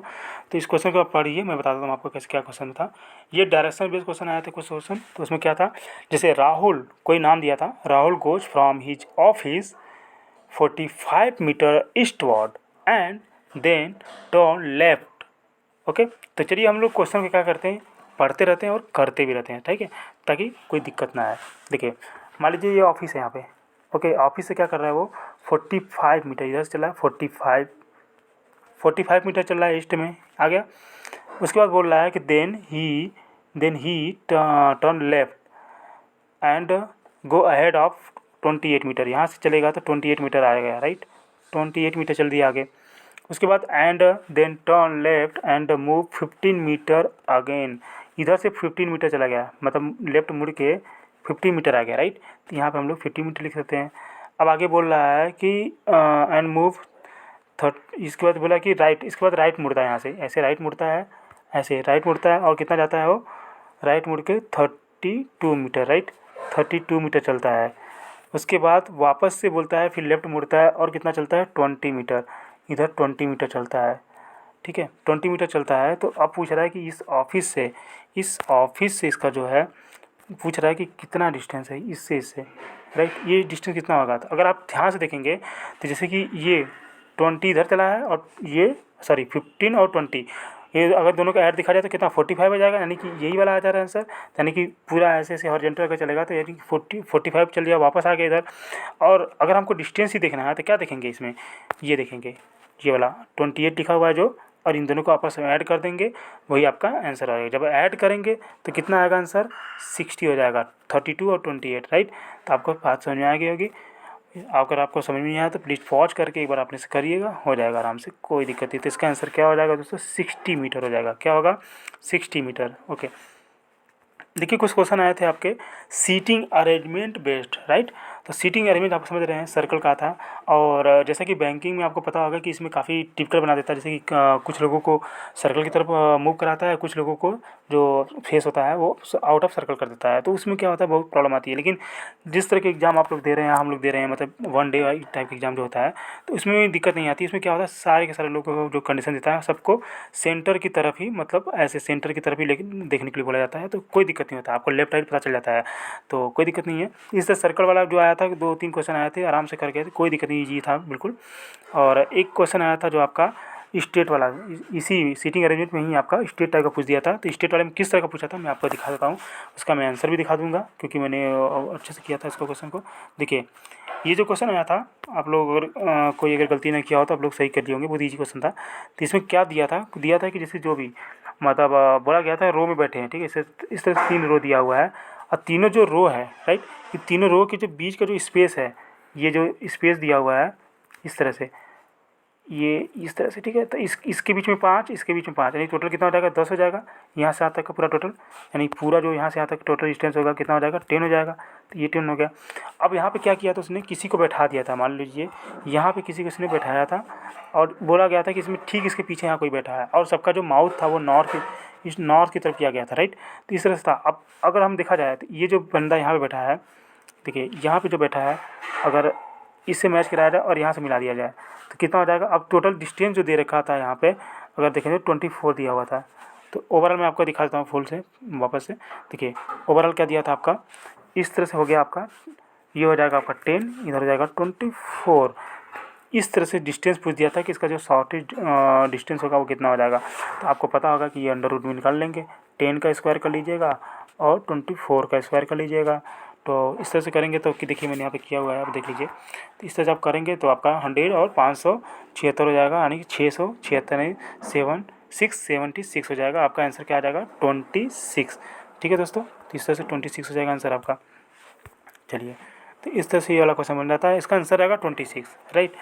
तो इस क्वेश्चन को आप पढ़िए, मैं बता देता हूँ आपको कैसे क्या क्वेश्चन था। ये डायरेक्शन बेस्ड क्वेश्चन आया था कुछ क्वेश्चन। तो उसमें क्या था, जैसे राहुल, कोई नाम दिया था, Rahul goes from his office 45 meter eastward and then turn left. Okay, तो चलिए हम लोग क्वेश्चन को क्या करते हैं, पढ़ते रहते हैं और करते भी रहते हैं, ठीक है, ताकि कोई दिक्कत ना आए। देखिए मान लीजिए ये ऑफिस है यहाँ पे, ओके। ऑफिस से क्या कर रहा है वो 45 मीटर इधर से चला है, 45 मीटर चल रहा है ईस्ट में, आ गया। उसके बाद बोल रहा है कि then he turn left and go ahead of 28 meter. यहाँ से चलेगा तो 28 मीटर आएगा, राइट। 28 मीटर चल दिया आगे। उसके बाद and then turn left and move 15 meter again. इधर से 15 मीटर चला गया, मतलब लेफ्ट मुड़ के 50 मीटर आ गया, राइट। तो यहाँ पे हम लोग 50 मीटर लिख सकते हैं। अब आगे बोल रहा है कि एंड मूव इसके बाद बोला कि राइट, इसके बाद राइट मुड़ता है यहाँ से, ऐसे राइट मुड़ता है, ऐसे राइट मुड़ता है और कितना जाता है वो, राइट मुड़ के 32 मीटर, राइट। 32 मीटर चलता है। उसके बाद वापस से बोलता है, फिर लेफ्ट मुड़ता है और कितना चलता है 20 मीटर, इधर 20 मीटर चलता है, ठीक है। 20 मीटर चलता है। तो अब पूछ रहा है कि इस ऑफिस से इसका जो है, पूछ रहा है कि कितना डिस्टेंस है इससे इससे, राइट। ये डिस्टेंस कितना होगा। तो अगर आप ध्यान से देखेंगे तो जैसे कि ये 20 इधर चला है और ये 15 और 20, ये अगर दोनों का ऐड दिखा जाए तो कितना 45 आ जाएगा, यानी कि यही वाला आ जा रहा है आंसर। यानी कि पूरा ऐसे ऐसे हॉरिजॉन्टल अगर चलेगा तो यानी कि 45 चल गया, वापस आ गया इधर। और अगर हमको डिस्टेंस ही देखना है तो क्या देखेंगे इसमें, ये देखेंगे, ये वाला 28 लिखा हुआ है जो, और इन दोनों को आपस में ऐड कर देंगे, वही आपका आंसर आएगा। जब ऐड करेंगे तो कितना आएगा आंसर, 60 हो जाएगा, 32 और 28, राइट। तो आपको बात समझ में आ गई होगी। अगर आपको समझ में नहीं आया तो प्लीज़ पॉज करके एक बार आपने से करिएगा, हो जाएगा आराम से, कोई दिक्कत नहीं। तो इसका आंसर क्या हो जाएगा दोस्तों, 60 मीटर हो जाएगा। क्या होगा, 60 मीटर, ओके। देखिए कुछ क्वेश्चन आए थे आपके सीटिंग अरेंजमेंट बेस्ड, राइट। तो सीटिंग अरेंजमेंट आप समझ रहे हैं सर्कल का था। और जैसा कि बैंकिंग में आपको पता होगा कि इसमें काफ़ी टिपिकल बना देता है, जैसे कि कुछ लोगों को सर्कल की तरफ मूव कराता है, कुछ लोगों को जो फेस होता है वो आउट ऑफ सर्कल कर देता है। तो उसमें क्या होता है, बहुत प्रॉब्लम आती है। लेकिन जिस तरह के एग्जाम आप लोग दे रहे हैं, हम लोग दे रहे हैं, मतलब 1 डे टाइप का एग्जाम जो होता है, तो उसमें दिक्कत नहीं आती। इसमें क्या होता है, सारे के सारे लोगों को जो कंडीशन देता है सबको सेंटर की तरफ ही, मतलब ऐसे सेंटर की तरफ ही लेकिन देखने के लिए बोला जाता है। तो कोई दिक्कत नहीं होता, आपको लेफ्ट राइट पता चल जाता है, तो कोई दिक्कत नहीं है। इस तरह सर्कल वाला जो आया था, 2-3 क्वेश्चन आए थे, आराम से कर गए थे, कोई दिक्कत नहीं, ईजी था बिल्कुल। और एक क्वेश्चन आया था जो आपका स्टेट वाला, इसी सीटिंग अरेंजमेंट में ही आपका स्टेट टाइप का पूछ दिया था। तो स्टेट वाले में किस तरह का पूछा था मैं आपको दिखा देता हूँ, उसका मैं आंसर भी दिखा दूंगा क्योंकि मैंने अच्छे से किया था इसको क्वेश्चन को। देखिए ये जो क्वेश्चन आया था, आप लोग अगर कोई अगर गलती नहीं किया हो तो आप लोग सही कर लिए होंगे, बहुत ईजी क्वेश्चन था। तो इसमें क्या दिया था कि जैसे जो भी मतलब बोला गया था रो में बैठे हैं, ठीक है। इस तरह से 3 रो दिया हुआ है और तीनों जो रो है, राइट, ये तीनों रो के जो बीच का जो स्पेस है, ये जो स्पेस दिया हुआ है इस तरह से, ये इस तरह से, ठीक है। तो इसके बीच में 5, इसके बीच में 5, यानी टोटल कितना हो जाएगा, 10 हो जाएगा। यहाँ से यहाँ तक का पूरा टोटल, यानी पूरा जो यहाँ से यहाँ तक टोटल डिस्टेंस होगा कितना हो जाएगा, 10 हो जाएगा। तो ये 10 हो गया। अब यहाँ पे क्या किया था उसने, किसी को बैठा दिया था, मान लीजिए यहाँ पे किसी को इसने बैठाया था और बोला गया था कि इसमें ठीक इसके पीछे यहाँ कोई बैठा है, और सबका जो माउथ था वो नॉर्थ की तरफ किया गया था, राइट। तो इस तरह से था। अब अगर हम देखा जाए तो ये जो बंदा यहाँ पर बैठा है, देखिए यहाँ पर जो बैठा है, अगर इससे मैच कराया जाए और यहाँ से मिला दिया जाए तो कितना हो जाएगा। अब टोटल डिस्टेंस जो दे रखा था यहाँ पे अगर देखें तो 24 दिया हुआ था। तो ओवरऑल मैं आपको दिखा देता हूँ फुल से वापस से। देखिए ओवरऑल क्या दिया था आपका, इस तरह से हो गया आपका, ये हो जाएगा आपका 10, इधर हो जाएगा 24। इस तरह से डिस्टेंस पूछ दिया था कि इसका जो शॉर्टेज डिस्टेंस होगा वो कितना हो जाएगा। तो आपको पता होगा कि ये अंडर रूट में निकाल लेंगे, 10 का स्क्वायर कर लीजिएगा और 24 का स्क्वायर कर लीजिएगा। तो इस तरह से करेंगे तो कि देखिए मैंने यहाँ पे किया हुआ है, आप देख लीजिए। तो इस तरह से आप करेंगे तो आपका 100 और 576 हो जाएगा, यानी कि 676 नहीं 676 हो जाएगा। आपका आंसर क्या आ जाएगा, 26, ठीक है दोस्तों। तो इस तरह से 26 हो जाएगा आंसर आपका। चलिए तो इस तरह से ये वाला क्वेश्चन बन जाता है, इसका आंसर आएगा 26, राइट।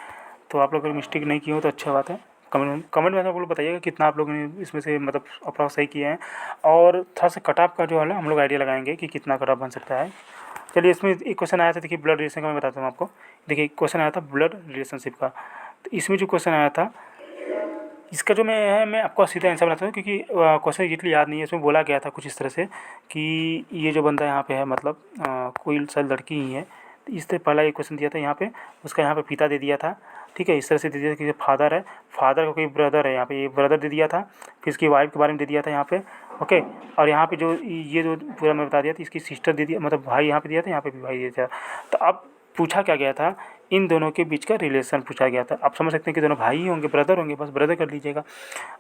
तो आप लोग अगर मिस्टेक नहीं किए हो तो अच्छा बात है। कमेंट में आप लोग बताइएगा कितना आप लोगों ने इसमें से मतलब अप्रॉक्स सही किए हैं। और थोड़ा सा कट ऑफ का जो है हम लोग आइडिया लगाएंगे कि कितना कट ऑफ बन सकता है। चलिए इसमें एक क्वेश्चन आया था, देखिए ब्लड रिलेशन का मैं बताता हूँ आपको। देखिए क्वेश्चन आया था ब्लड रिलेशनशिप का। तो इसमें जो क्वेश्चन आया था इसका जो मैं आपको सीधा आंसर बताता हूँ, क्योंकि क्वेश्चन एग्जैक्टली याद नहीं है। इसमें बोला गया था कुछ इस तरह से कि ये जो बंदा यहाँ पे है, मतलब कोई शायद लड़की ही है। तो इस तरह पहला एक क्वेश्चन दिया था यहाँ पे, उसका यहाँ पे पिता दे दिया था, ठीक है। इस तरह से दे दिया था कि फादर है, फादर का कोई ब्रदर है, यहाँ पे ये ब्रदर दे दिया था। फिर इसकी वाइफ के बारे में दे दिया था यहाँ पे, ओके। और यहाँ पे जो ये जो पूरा मैं बता दिया था, इसकी सिस्टर दे दिया, मतलब भाई यहाँ पे दिया था, यहाँ पे भी भाई दिया था। तो अब पूछा क्या गया था, इन दोनों के बीच का रिलेशन पूछा गया था। आप समझ सकते हैं कि दोनों भाई होंगे, ब्रदर होंगे, बस ब्रदर कर लीजिएगा,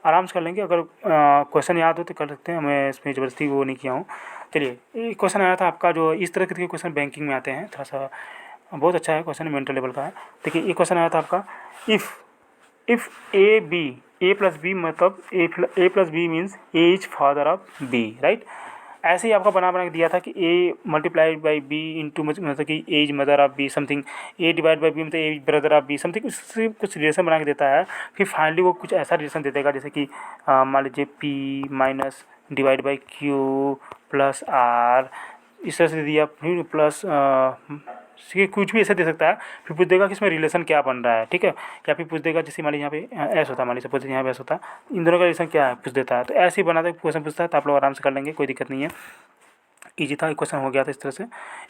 आराम से कर लेंगे। अगर क्वेश्चन याद हो तो कर सकते हैं, मैं इसमें ज़बरदस्ती वो नहीं किया हूँ। चलिए, ये क्वेश्चन आया था आपका, जो इस तरह के क्वेश्चन बैंकिंग में आते हैं, थोड़ा सा बहुत अच्छा है क्वेश्चन, मेंटल लेवल का है। देखिए, ये क्वेश्चन आया था आपका, if A B, A plus B मतलब A plus B means A is father of B, right. ऐसे ही आपका बना के दिया था कि A multiplied by B into मतलब कि A is mother of B something, A divide by B मतलब A is brother of B something, उससे कुछ रिलेशन बना के देता है। फिर फाइनली वो कुछ ऐसा रिलेशन दे देगा जैसे कि मान लीजिए P minus divide by Q plus R, इस तरह से दे दिया। फिर प्लस कुछ भी ऐसे दे सकता है। फिर पूछ देगा कि इसमें रिलेशन क्या बन रहा है, ठीक है। या फिर पूछ देगा जैसे मान लीजिए यहाँ पे एस होता है, मान लीजिए सपोज यहाँ पे एस होता है, इन दोनों का रिलेशन क्या है पूछ देता है। तो ऐसे ही बनाते क्वेश्चन पूछता है, तो आप लोग आराम से कर लेंगे, कोई दिक्कत नहीं है। ईजी था, एक क्वेश्चन हो गया था इस तरह से।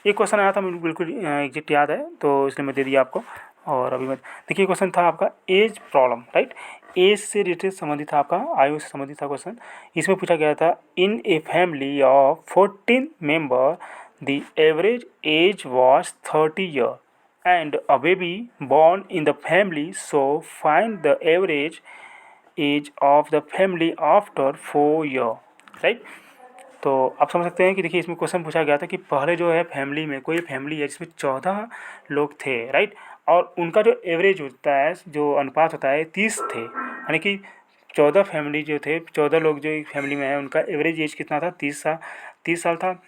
एक क्वेश्चन आया था मुझे बिल्कुल एग्जैक्ट याद है, तो इसलिए मैं दे दिया आपको। और अभी मैं देखिए, क्वेश्चन था आपका एज प्रॉब्लम, राइट। एज से रिलेटेड संबंधित था आपका, आयु से संबंधित था क्वेश्चन। इसमें पूछा गया था, in a family of 14 member the average age was 30 year and a baby born in the family, so find the average age of the family after 4 year, right। तो आप समझ सकते हैं कि देखिए, इसमें क्वेश्चन पूछा गया था कि पहले जो है फैमिली में, कोई फैमिली है जिसमें 14 लोग थे, राइट। और उनका जो एवरेज होता है, जो अनुपात होता है 30 थे, यानी कि 14 फैमिली जो थे, 14 लोग जो एक फैमिली में है, उनका एवरेज एज कितना था, 30 साल था।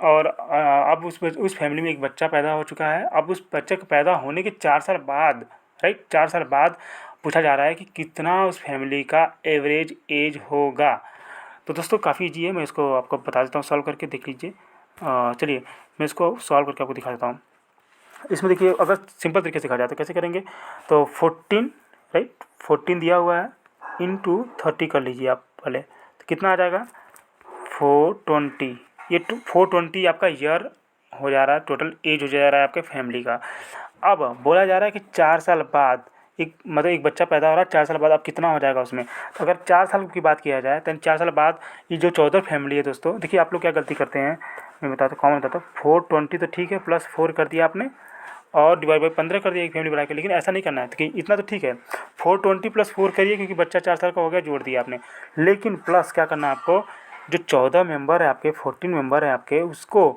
और अब उस फैमिली में एक बच्चा पैदा हो चुका है। अब उस बच्चे के पैदा होने के 4 साल बाद, राइट, 4 साल बाद पूछा जा रहा है कि कितना उस फैमिली का एवरेज एज होगा। तो दोस्तों काफ़ी ईजी है, मैं इसको आपको बता देता हूँ, सॉल्व करके देख लीजिए। चलिए, मैं इसको सॉल्व करके आपको दिखा देता हूँ। इसमें देखिए, अगर सिंपल तरीके से कहा जाए तो कैसे करेंगे, तो 14, राइट, 14 दिया हुआ है, इंटू 30 कर लीजिए आप पहले, तो कितना आ जाएगा 420। ये 420 आपका ईयर हो जा रहा है, टोटल एज हो जा रहा है आपके फैमिली का। अब बोला जा रहा है कि 4 साल बाद एक बच्चा पैदा हो रहा है, 4 साल बाद अब कितना हो जाएगा उसमें। तो अगर 4 साल की बात किया जाए तो 4 साल बाद ये जो 14 फैमिली है दोस्तों, देखिए आप लोग क्या गलती करते हैं, मैं बताता हूँ, कॉमन बताता हूँ। 420 तो ठीक है, प्लस 4 कर दिया आपने, और डिवाइड बाई 15 कर दिया एक फैमिली बना के, लेकिन ऐसा नहीं करना है। तो इतना तो ठीक है, 420 प्लस 4 करिए, क्योंकि बच्चा 4 साल का हो गया, जोड़ दिया आपने। लेकिन प्लस क्या करना है आपको, जो 14 मेंबर है आपके, 14 मेंबर है आपके, उसको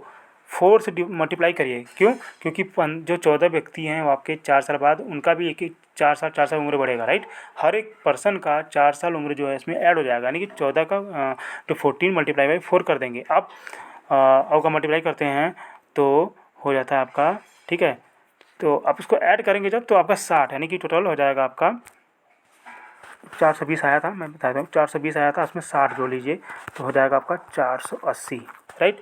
4 से मल्टीप्लाई करिए। क्यों? क्योंकि जो 14 व्यक्ति हैं वो आपके 4 साल बाद, उनका भी एक 4 साल उम्र बढ़ेगा, राइट। हर एक पर्सन का 4 साल उम्र जो है इसमें ऐड हो जाएगा, यानी कि 14 का जो 14 मल्टीप्लाई बाई 4 कर देंगे। अब का मल्टीप्लाई करते हैं तो हो जाता है आपका, ठीक है। तो आप इसको ऐड करेंगे जब, तो आपका 60, यानी कि टोटल हो जाएगा आपका 420 आया था, मैं बता दूँ 420 आया था, उसमें 60 जोड़ लीजिए, तो हो जाएगा आपका 480, राइट।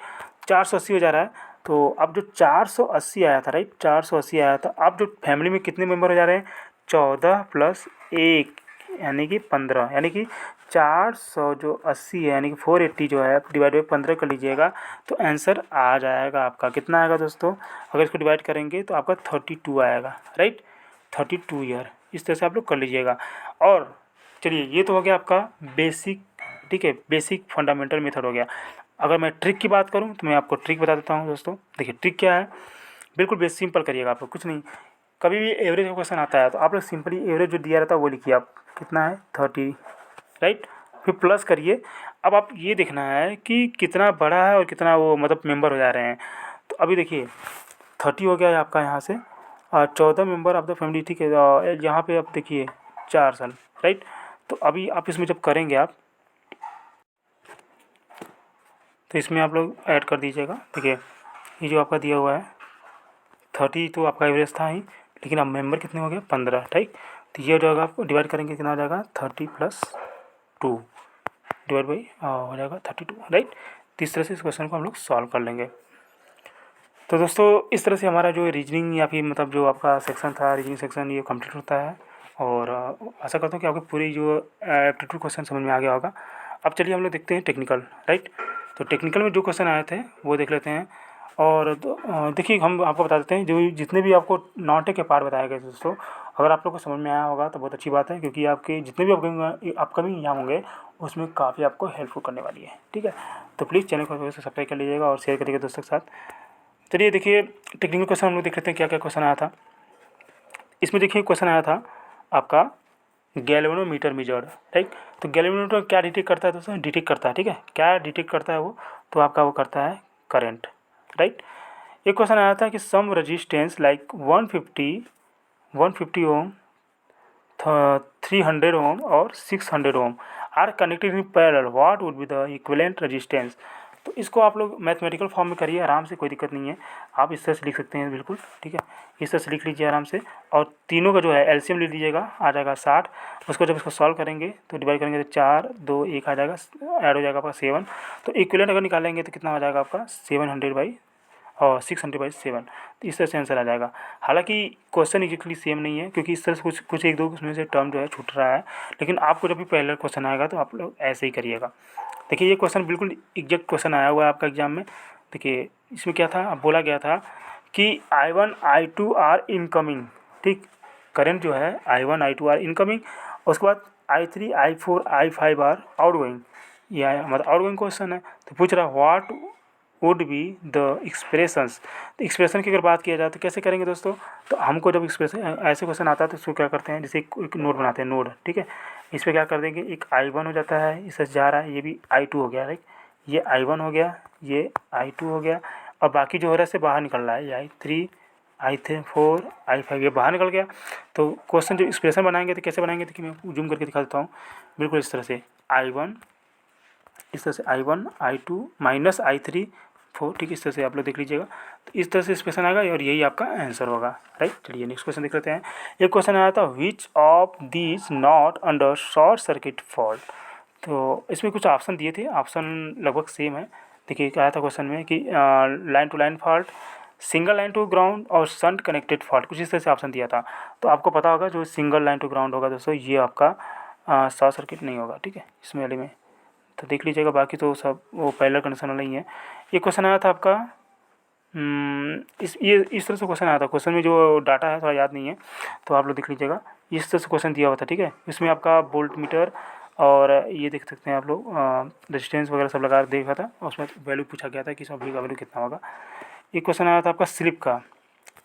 480 हो जा रहा है। तो अब जो 480 आया था, राइट, 480 आया था, अब जो फैमिली में कितने मेंबर हो जा रहे हैं, 14 प्लस 1 यानी कि 15, यानी कि 400 जो 80 है, यानी कि 480 जो है, डिवाइड बाई 15 कर लीजिएगा, तो आंसर आ जाएगा आपका। कितना आएगा दोस्तों, अगर इसको डिवाइड करेंगे तो आपका 32 आएगा, राइट, 32 ईयर। इस तरह से आप लोग कर लीजिएगा। और चलिए, ये तो हो गया आपका बेसिक, ठीक है, बेसिक फंडामेंटल मेथड हो गया। अगर मैं ट्रिक की बात करूं तो मैं आपको ट्रिक बता देता हूं दोस्तों। देखिए, ट्रिक क्या है, बिल्कुल बेस सिंपल करिएगा आप लोग, कुछ नहीं। कभी भी एवरेज का क्वेश्चन आता है तो आप लोग सिंपली एवरेज जो दिया रहता है वो लिखिए आप, कितना है 30, राइट, फिर प्लस करिए। अब आप ये देखना है कि कितना बड़ा है और कितना वो मतलब मेंबर हो जा रहे हैं। तो अभी देखिए 30 हो गया है आपका यहाँ से, और 14 मेंबर ऑफ द फैमिली, ठीक है। यहाँ पे आप देखिए 4 साल, राइट। तो अभी आप इसमें जब करेंगे आप, तो इसमें आप लोग ऐड कर दीजिएगा। देखिए, ये जो आपका दिया हुआ है 30 तो आपका एवरेज था ही, लेकिन अब मेंबर कितने हो गए 15, राइट। तो ये जो होगा आपको डिवाइड करेंगे कितना हो जाएगा 30 प्लस 2 डिवाइड बाई हो जाएगा 32, राइट। तो इस तरह से इस क्वेश्चन को हम लोग सॉल्व कर लेंगे। तो दोस्तों इस तरह से हमारा जो रीजनिंग या फिर मतलब जो आपका सेक्शन था, रीजनिंग सेक्शन, ये कंप्लीट होता है। और आशा करता हूँ कि आपको पूरी जो एप्टीट्यूड क्वेश्चन समझ में आ गया होगा। अब चलिए हम लोग देखते हैं टेक्निकल, राइट। तो टेक्निकल में जो क्वेश्चन आए थे वो देख लेते हैं। और देखिए, हम आपको बता देते हैं, जो जितने भी आपको नॉटे के पार्ट बताए गए दोस्तों, अगर आप लोग को समझ में आया होगा तो बहुत अच्छी बात है, क्योंकि आपके जितने भी अपकमिंग एग्जाम होंगे उसमें काफ़ी आपको हेल्पफुल करने वाली है, ठीक है। तो प्लीज़ चैनल को सब्सक्राइब कर लीजिएगा और शेयर करिएगा दोस्तों के साथ। चलिए देखिए टेक्निकल क्वेश्चन हम लोग देख लेते हैं क्या क्या क्वेश्चन आया था। इसमें देखिए क्वेश्चन आया था आपका गैल्वेनोमीटर मेजर्ड, राइट। तो गैल्वेनोमीटर क्या डिटेक्ट करता है दोस्तों, डिटेक्ट करता है, ठीक है, क्या डिटेक्ट करता है वो, तो आपका वो करता है करंट, राइट। एक क्वेश्चन आया था कि सम रजिस्टेंस लाइक 150 ओम, 300 ओम और 600 ohm are connected in parallel, what would be the equivalent resistance. तो इसको आप लोग मैथमेटिकल फॉर्म में करिए आराम से, कोई दिक्कत नहीं है, आप इस तरह से लिख सकते हैं बिल्कुल, ठीक है, इस तरह से लिख लीजिए आराम से। और तीनों का जो है एलसीएम ले लीजिएगा, आ जाएगा 60। उसको जब इसको सॉल्व करेंगे तो डिवाइड करेंगे तो 4 2 1 आ जाएगा, ऐड हो जाएगा आपका 7। तो इक्विवेलेंट अगर निकालेंगे तो कितना हो जाएगा आपका 700 और 600/7। तो इस तरह से आंसर आ जाएगा। हालांकि क्वेश्चन एग्जैक्टली सेम नहीं है, क्योंकि इस तरह से कुछ कुछ एक दो उसमें से टर्म जो है छूट रहा है, लेकिन आपको जब भी पहला क्वेश्चन आएगा तो आप लोग ऐसे ही करिएगा। देखिए ये क्वेश्चन बिल्कुल एग्जैक्ट क्वेश्चन आया हुआ है आपका एग्जाम में। देखिए इसमें क्या था, बोला गया था कि I1 I2 आर इनकमिंग, ठीक, करंट जो है I1 I2 आर इनकमिंग, उसके बाद I3 I4 I5 are outgoing. ये मतलब आउटगोइंग क्वेश्चन है। तो पूछ रहा है what would be the expressions. तो एक्सप्रेशन की अगर बात किया जाए तो कैसे करेंगे दोस्तों, तो हमको जब एक्सप्रेशन ऐसे क्वेश्चन आता है तो इसको क्या करते हैं, जैसे एक नोड बनाते हैं, नोड, ठीक है, इस पर क्या कर देंगे, एक I1 हो जाता है, इससे जा रहा है, ये भी I2 हो गया, राइट, ये I1 हो गया, ये I2 हो गया, और बाकी जो हो रहा है इससे बाहर निकल रहा है, ये I3 I4 I5 ये बाहर निकल गया। तो क्वेश्चन जो एक्सप्रेशन बनाएंगे तो कैसे बनाएंगे, देखिए मैं जूम करके दिखा देता हूँ, बिल्कुल इस तरह से I1, इस तरह से I1 I2 माइनस I3 4, ठीक, इस तरह से आप लोग देख लीजिएगा। तो इस तरह से एक्सप्रेशन आएगा और यही आपका आंसर होगा, राइट। चलिए नेक्स्ट क्वेश्चन देख लेते हैं। एक क्वेश्चन आया था विच of these not under short circuit fault. तो इसमें कुछ ऑप्शन दिए थे, ऑप्शन लगभग सेम है। देखिए क्या आया था क्वेश्चन में कि line to line fault, single line to ground और शंट कनेक्टेड फॉल्ट, कुछ इस तरह से ऑप्शन दिया था। तो आपको पता होगा जो सिंगल लाइन टू ग्राउंड होगा दोस्तों ये आपका शॉर्ट सर्किट नहीं होगा, ठीक है, इसमें वाले में तो देख लीजिएगा, बाकी तो सब वो पैरेलल कंडीशन वाला ही है। ये क्वेश्चन आया था आपका इस तरह से क्वेश्चन आया था, क्वेश्चन में जो डाटा है थोड़ा याद नहीं है, तो आप लोग देख लीजिएगा, इस तरह से क्वेश्चन दिया हुआ था, ठीक है। इसमें आपका वोल्ट मीटर और ये देख सकते हैं आप लोग रेजिस्टेंस वगैरह सब लगा देखा था, और उसमें वैल्यू पूछा गया था कि सभी का वैल्यू कितना होगा। एक क्वेश्चन आया था आपका स्लिप का,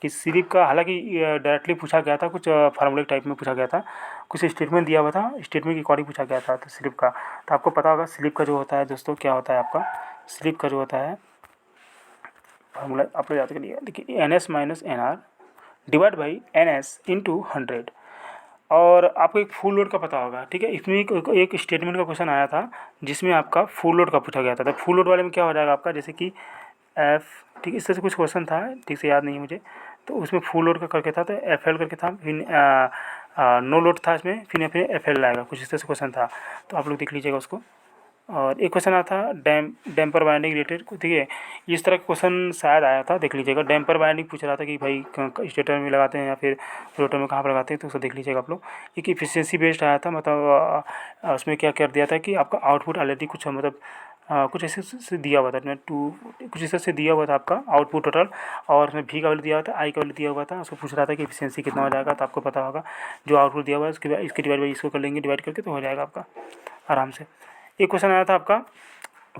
कि स्लिप का, हालांकि डायरेक्टली पूछा गया था, कुछ फार्मूले टाइप में पूछा गया था, कुछ स्टेटमेंट दिया हुआ था, स्टेटमेंट के अकॉर्डिंग पूछा गया था तो स्लिप का। तो आपको पता होगा स्लिप का जो होता है दोस्तों क्या होता है आपका, स्लिप का जो होता है फार्मूला आप लोग याद करिए, देखिए NS minus NR divide by NS into 100। और आपको एक फुल लोड का पता होगा, ठीक है। इसमें एक स्टेटमेंट का क्वेश्चन आया था जिसमें आपका फुल लोड का पूछा गया था। तो फुल लोड वाले में क्या हो जाएगा आपका, जैसे कि F, ठीक, इस तरह से कुछ क्वेश्चन था, ठीक से याद नहीं है मुझे। तो उसमें फुल लोड का करके था, तो FL करके था, फिर नो लोड था इसमें, फिर FL आएगा, कुछ इस तरह से क्वेश्चन था। तो आप लोग देख लीजिएगा उसको। और एक क्वेश्चन आया था डैम्पर वाइंडिंग रिलेटेड, ठीक है, इस तरह का क्वेश्चन शायद आया था, देख लीजिएगा। डैम्पर वाइंडिंग पूछ रहा था कि भाई स्टेटर में लगाते हैं या फिर रोटर में कहाँ पर लगाते हैं, तो उसको देख लीजिएगा आप लोग। एक इफिशियंसी बेस्ड आया था, मतलब उसमें क्या कर दिया था कि आपका आउटपुट ऑलरेडी कुछ मतलब कुछ ऐसे से दिया हुआ था, कुछ इस तरह से दिया हुआ था आपका आउटपुट टोटल, और उसमें V का वैल्यू दिया हुआ था, I का वैल्यू दिया हुआ था। उसको पूछ रहा था कि एफिशिएंसी कितना हो जाएगा, तो आपको पता होगा जो आउटपुट दिया हुआ है उसके बाद इसके डिवाइड बाई इसको कर लेंगे, डिवाइड करके तो हो जाएगा आपका आराम से। एक क्वेश्चन आया था आपका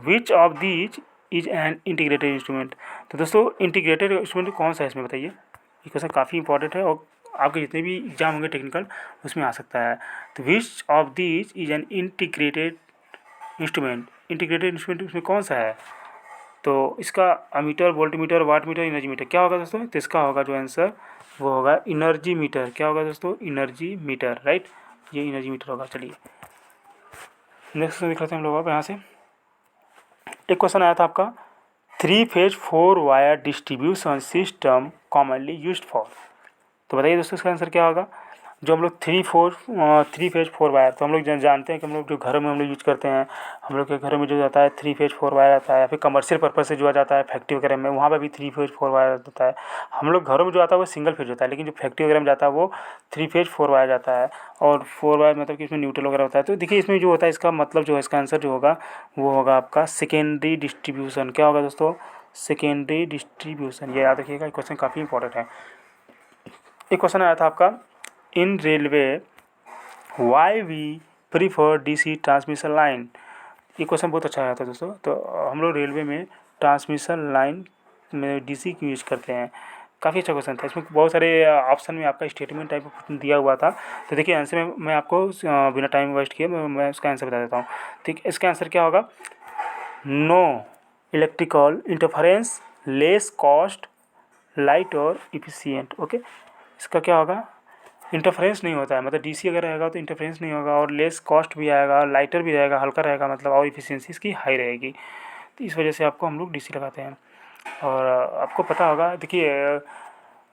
विच of these is an integrated instrument. तो दोस्तों इंटीग्रेटेड इंस्ट्रूमेंट कौन सा है इसमें बताइए, ये क्वेश्चन काफ़ी इंपॉर्टेंट है और आपके जितने भी एग्जाम होंगे टेक्निकल उसमें आ सकता है। तो which of these is an integrated instrument, integrated instrument उसमें कौन सा है, तो इसका ammeter, voltmeter, watt meter, energy meter क्या होगा दोस्तों, तो इसका होगा जो आंसर वो होगा एनर्जी मीटर। क्या होगा दोस्तों, एनर्जी मीटर, राइट, ये एनर्जी मीटर होगा। चलिए नेक्स्ट देख लेते हैं हम लोग अब यहाँ से। एक क्वेश्चन आया था आपका 3 phase 4 wire distribution system commonly used for. तो बताइए दोस्तों इसका आंसर क्या होगा। जो हम लोग 3 फेज 4 वायर, तो हम लोग जानते हैं कि हम लोग जो घरों में हम लोग यूज करते हैं, हम लोग के घरों में जो जाता है 3 फेज 4 वायर आता है, या फिर कमर्शियल पर्पज से जो जाता है फैक्ट्री वगैरह में, वहाँ पर भी 3 फेज 4 वायर होता है। हम लोग घरों में जो आता है वो सिंगल फेज होता है, लेकिन जो फैक्ट्री वगैरह में जाता है वो 3 फेज 4 वायर जाता है। और 4 वायर मतलब कि इसमें न्यूट्रल वगैरह होता है। तो देखिए इसमें जो होता है इसका मतलब जो है, इसका आंसर जो होगा वो होगा आपका सेकेंडरी डिस्ट्रीब्यूशन। क्या होगा दोस्तों, सेकेंडरी डिस्ट्रीब्यूशन, ये याद रखिएगा, क्वेश्चन काफ़ी इंपॉर्टेंट है। एक क्वेश्चन आया था आपका in railway why we prefer DC transmission line. ये क्वेश्चन बहुत अच्छा आया था दोस्तों। तो हम लोग रेलवे में ट्रांसमिशन लाइन में डीसी क्यों यूज़ करते हैं? काफ़ी अच्छा क्वेश्चन था। इसमें बहुत सारे ऑप्शन में आपका स्टेटमेंट टाइप दिया हुआ था। तो देखिए आंसर में मैं आपको बिना टाइम वेस्ट किए मैं उसका आंसर बता देता हूँ। ठीक, इसका आंसर क्या होगा? No electrical interference, less cost, light और इफिशिएंट। ओके, इसका क्या होगा? इंटरफेरेंस नहीं होता है, मतलब डीसी अगर रहेगा तो इंटरफेरेंस नहीं होगा, और लेस कॉस्ट भी आएगा, लाइटर भी रहेगा, हल्का रहेगा मतलब, और इफिशियंसी इसकी हाई रहेगी। तो इस वजह से आपको हम लोग डीसी लगाते हैं। और आपको पता होगा, देखिए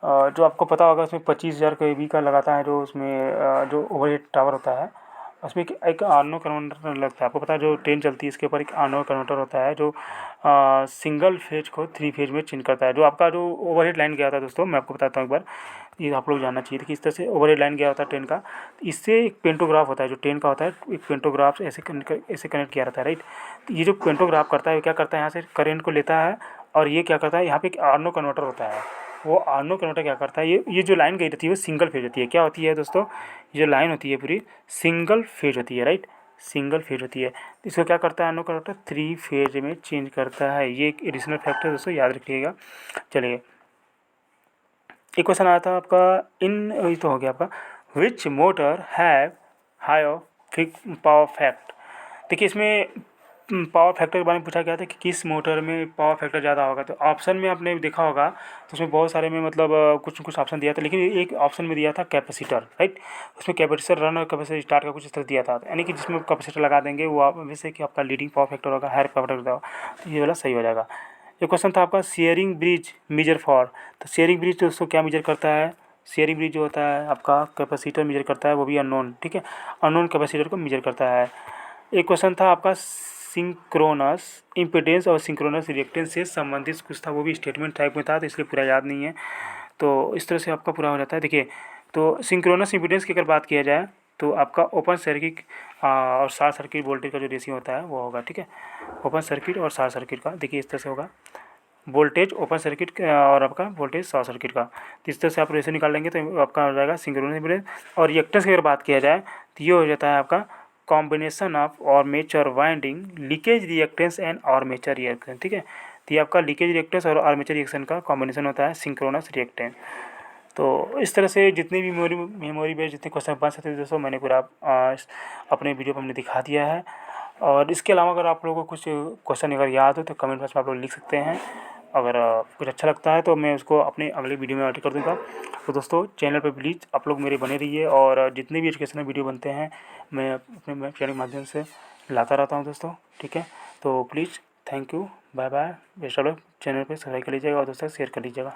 जो आपको पता होगा उसमें 25,000 केवी का लगाता है, जो उसमें जो ओवरहेड टावर होता है उसमें एक आर्नो कन्वर्टर लगता है। आपको पता है जो ट्रेन चलती है इसके ऊपर एक आर्नो कन्वर्टर होता है जो सिंगल फेज को 3 फेज में चेंज करता है। जो आपका जो ओवरहेड लाइन गया था दोस्तों, मैं आपको बताता हूँ एक बार, ये आप लोग जानना चाहिए कि इस तरह से ओवरहेड लाइन गया होता है ट्रेन का। इससे एक पेंटोग्राफ होता है जो ट्रेन का होता है, एक पेंटोग्राफ ऐसे कनेक्ट किया रहता है, राइट। तो ये जो पेंटोग्राफ करता है, क्या करता है, यहाँ से करंट को लेता है, और ये क्या करता है, यहाँ पे एक आर्नो कन्वर्टर होता है। वो आर्नो कन्वर्टर क्या करता है, ये जो लाइन गई रहती है वो सिंगल फेज होती है। क्या होती है दोस्तों? ये जो लाइन होती है पूरी सिंगल फेज होती है, राइट, सिंगल फेज होती है। तो इसको क्या करता है आर्नो कन्वर्टर? 3 फेज में चेंज करता है। ये एक एडिशनल फैक्टर दोस्तों, याद रखिएगा। चलिए, एक क्वेश्चन आया था आपका, ये तो हो गया आपका, which motor have higher power fact. देखिए इसमें पावर फैक्टर के बारे में पूछा गया था कि किस मोटर में पावर फैक्टर ज़्यादा होगा। तो ऑप्शन में आपने देखा होगा तो उसमें बहुत सारे में मतलब कुछ कुछ ऑप्शन दिया था, लेकिन एक ऑप्शन में दिया था कैपेसिटर, राइट। उसमें कैपेसिटर रन और कैपेसिटर स्टार्ट का कुछ इस तरह दिया था, यानी कि जिसमें कैपेसिटर लगा देंगे वो वैसे कि आपका लीडिंग पावर फैक्टर होगा, हायर पावर फैक्टर होगा। तो ये वाला सही हो जाएगा। एक क्वेश्चन था आपका, शेयरिंग ब्रिज मेजर फॉर। तो शेयरिंग ब्रिज दोस्तों क्या मेजर करता है? शेयरिंग ब्रिज जो होता है आपका कैपेसिटर मेजर करता है, वो भी अननोन, ठीक है, अननोन कैपेसिटर को मेजर करता है। एक क्वेश्चन था आपका, सिंक्रोनस इम्पीडेंस और सिंक्रोनस रिएक्टेंस से संबंधित कुछ था, वो भी स्टेटमेंट टाइप में था, तो इसलिए पूरा याद नहीं है। तो इस तरह से आपका पूरा हो जाता है। देखिए, तो सिंक्रोनस इम्पीडेंस की अगर बात किया जाए तो आपका ओपन सर्किट और शॉर्ट सर्किट वोल्टेज का जो रेशियो होता है वो होगा, ठीक है, ओपन सर्किट और शॉर्ट सर्किट का। देखिए इस तरह से होगा, वोल्टेज ओपन सर्किट और आपका वोल्टेज शॉर्ट सर्किट का। तो इस तरह से आप रेशियो निकाल लेंगे तो आपका हो जाएगा सिंक्रोनस इम्पीडेंस। और रिएक्टेंस की अगर बात किया जाए तो ये हो जाता है आपका combination of armature winding, leakage reactance and armature reactance, ठीक है। तो ये आपका लीकेज रिएक्टेंस और आर्मेचर रिएक्शन का कॉम्बिनेशन होता है सिंक्रोनस रिएक्टेंस। तो इस तरह से जितनी भी मेमोरी बेस्ड जितने क्वेश्चन बन सकते थे दोस्तों, मैंने पूरा अपने वीडियो पर हमने दिखा दिया है। और इसके अलावा अगर आप लोगों को कुछ क्वेश्चन अगर याद हो तो कमेंट बॉक्स में आप लोग लिख सकते हैं। अगर कुछ अच्छा लगता है तो मैं उसको अपने अगले वीडियो में ऐड कर दूँगा। तो दोस्तों चैनल पर प्लीज़ आप लोग मेरे बने रहिए, और जितने भी एजुकेशनल वीडियो बनते हैं मैं अपने चैनल के माध्यम से लाता रहता हूँ दोस्तों, ठीक है। तो please thank you, bye bye, best of luck. Channel पर सब्सक्राइब कर लीजिएगा और दोस्तों शेयर कर लीजिएगा।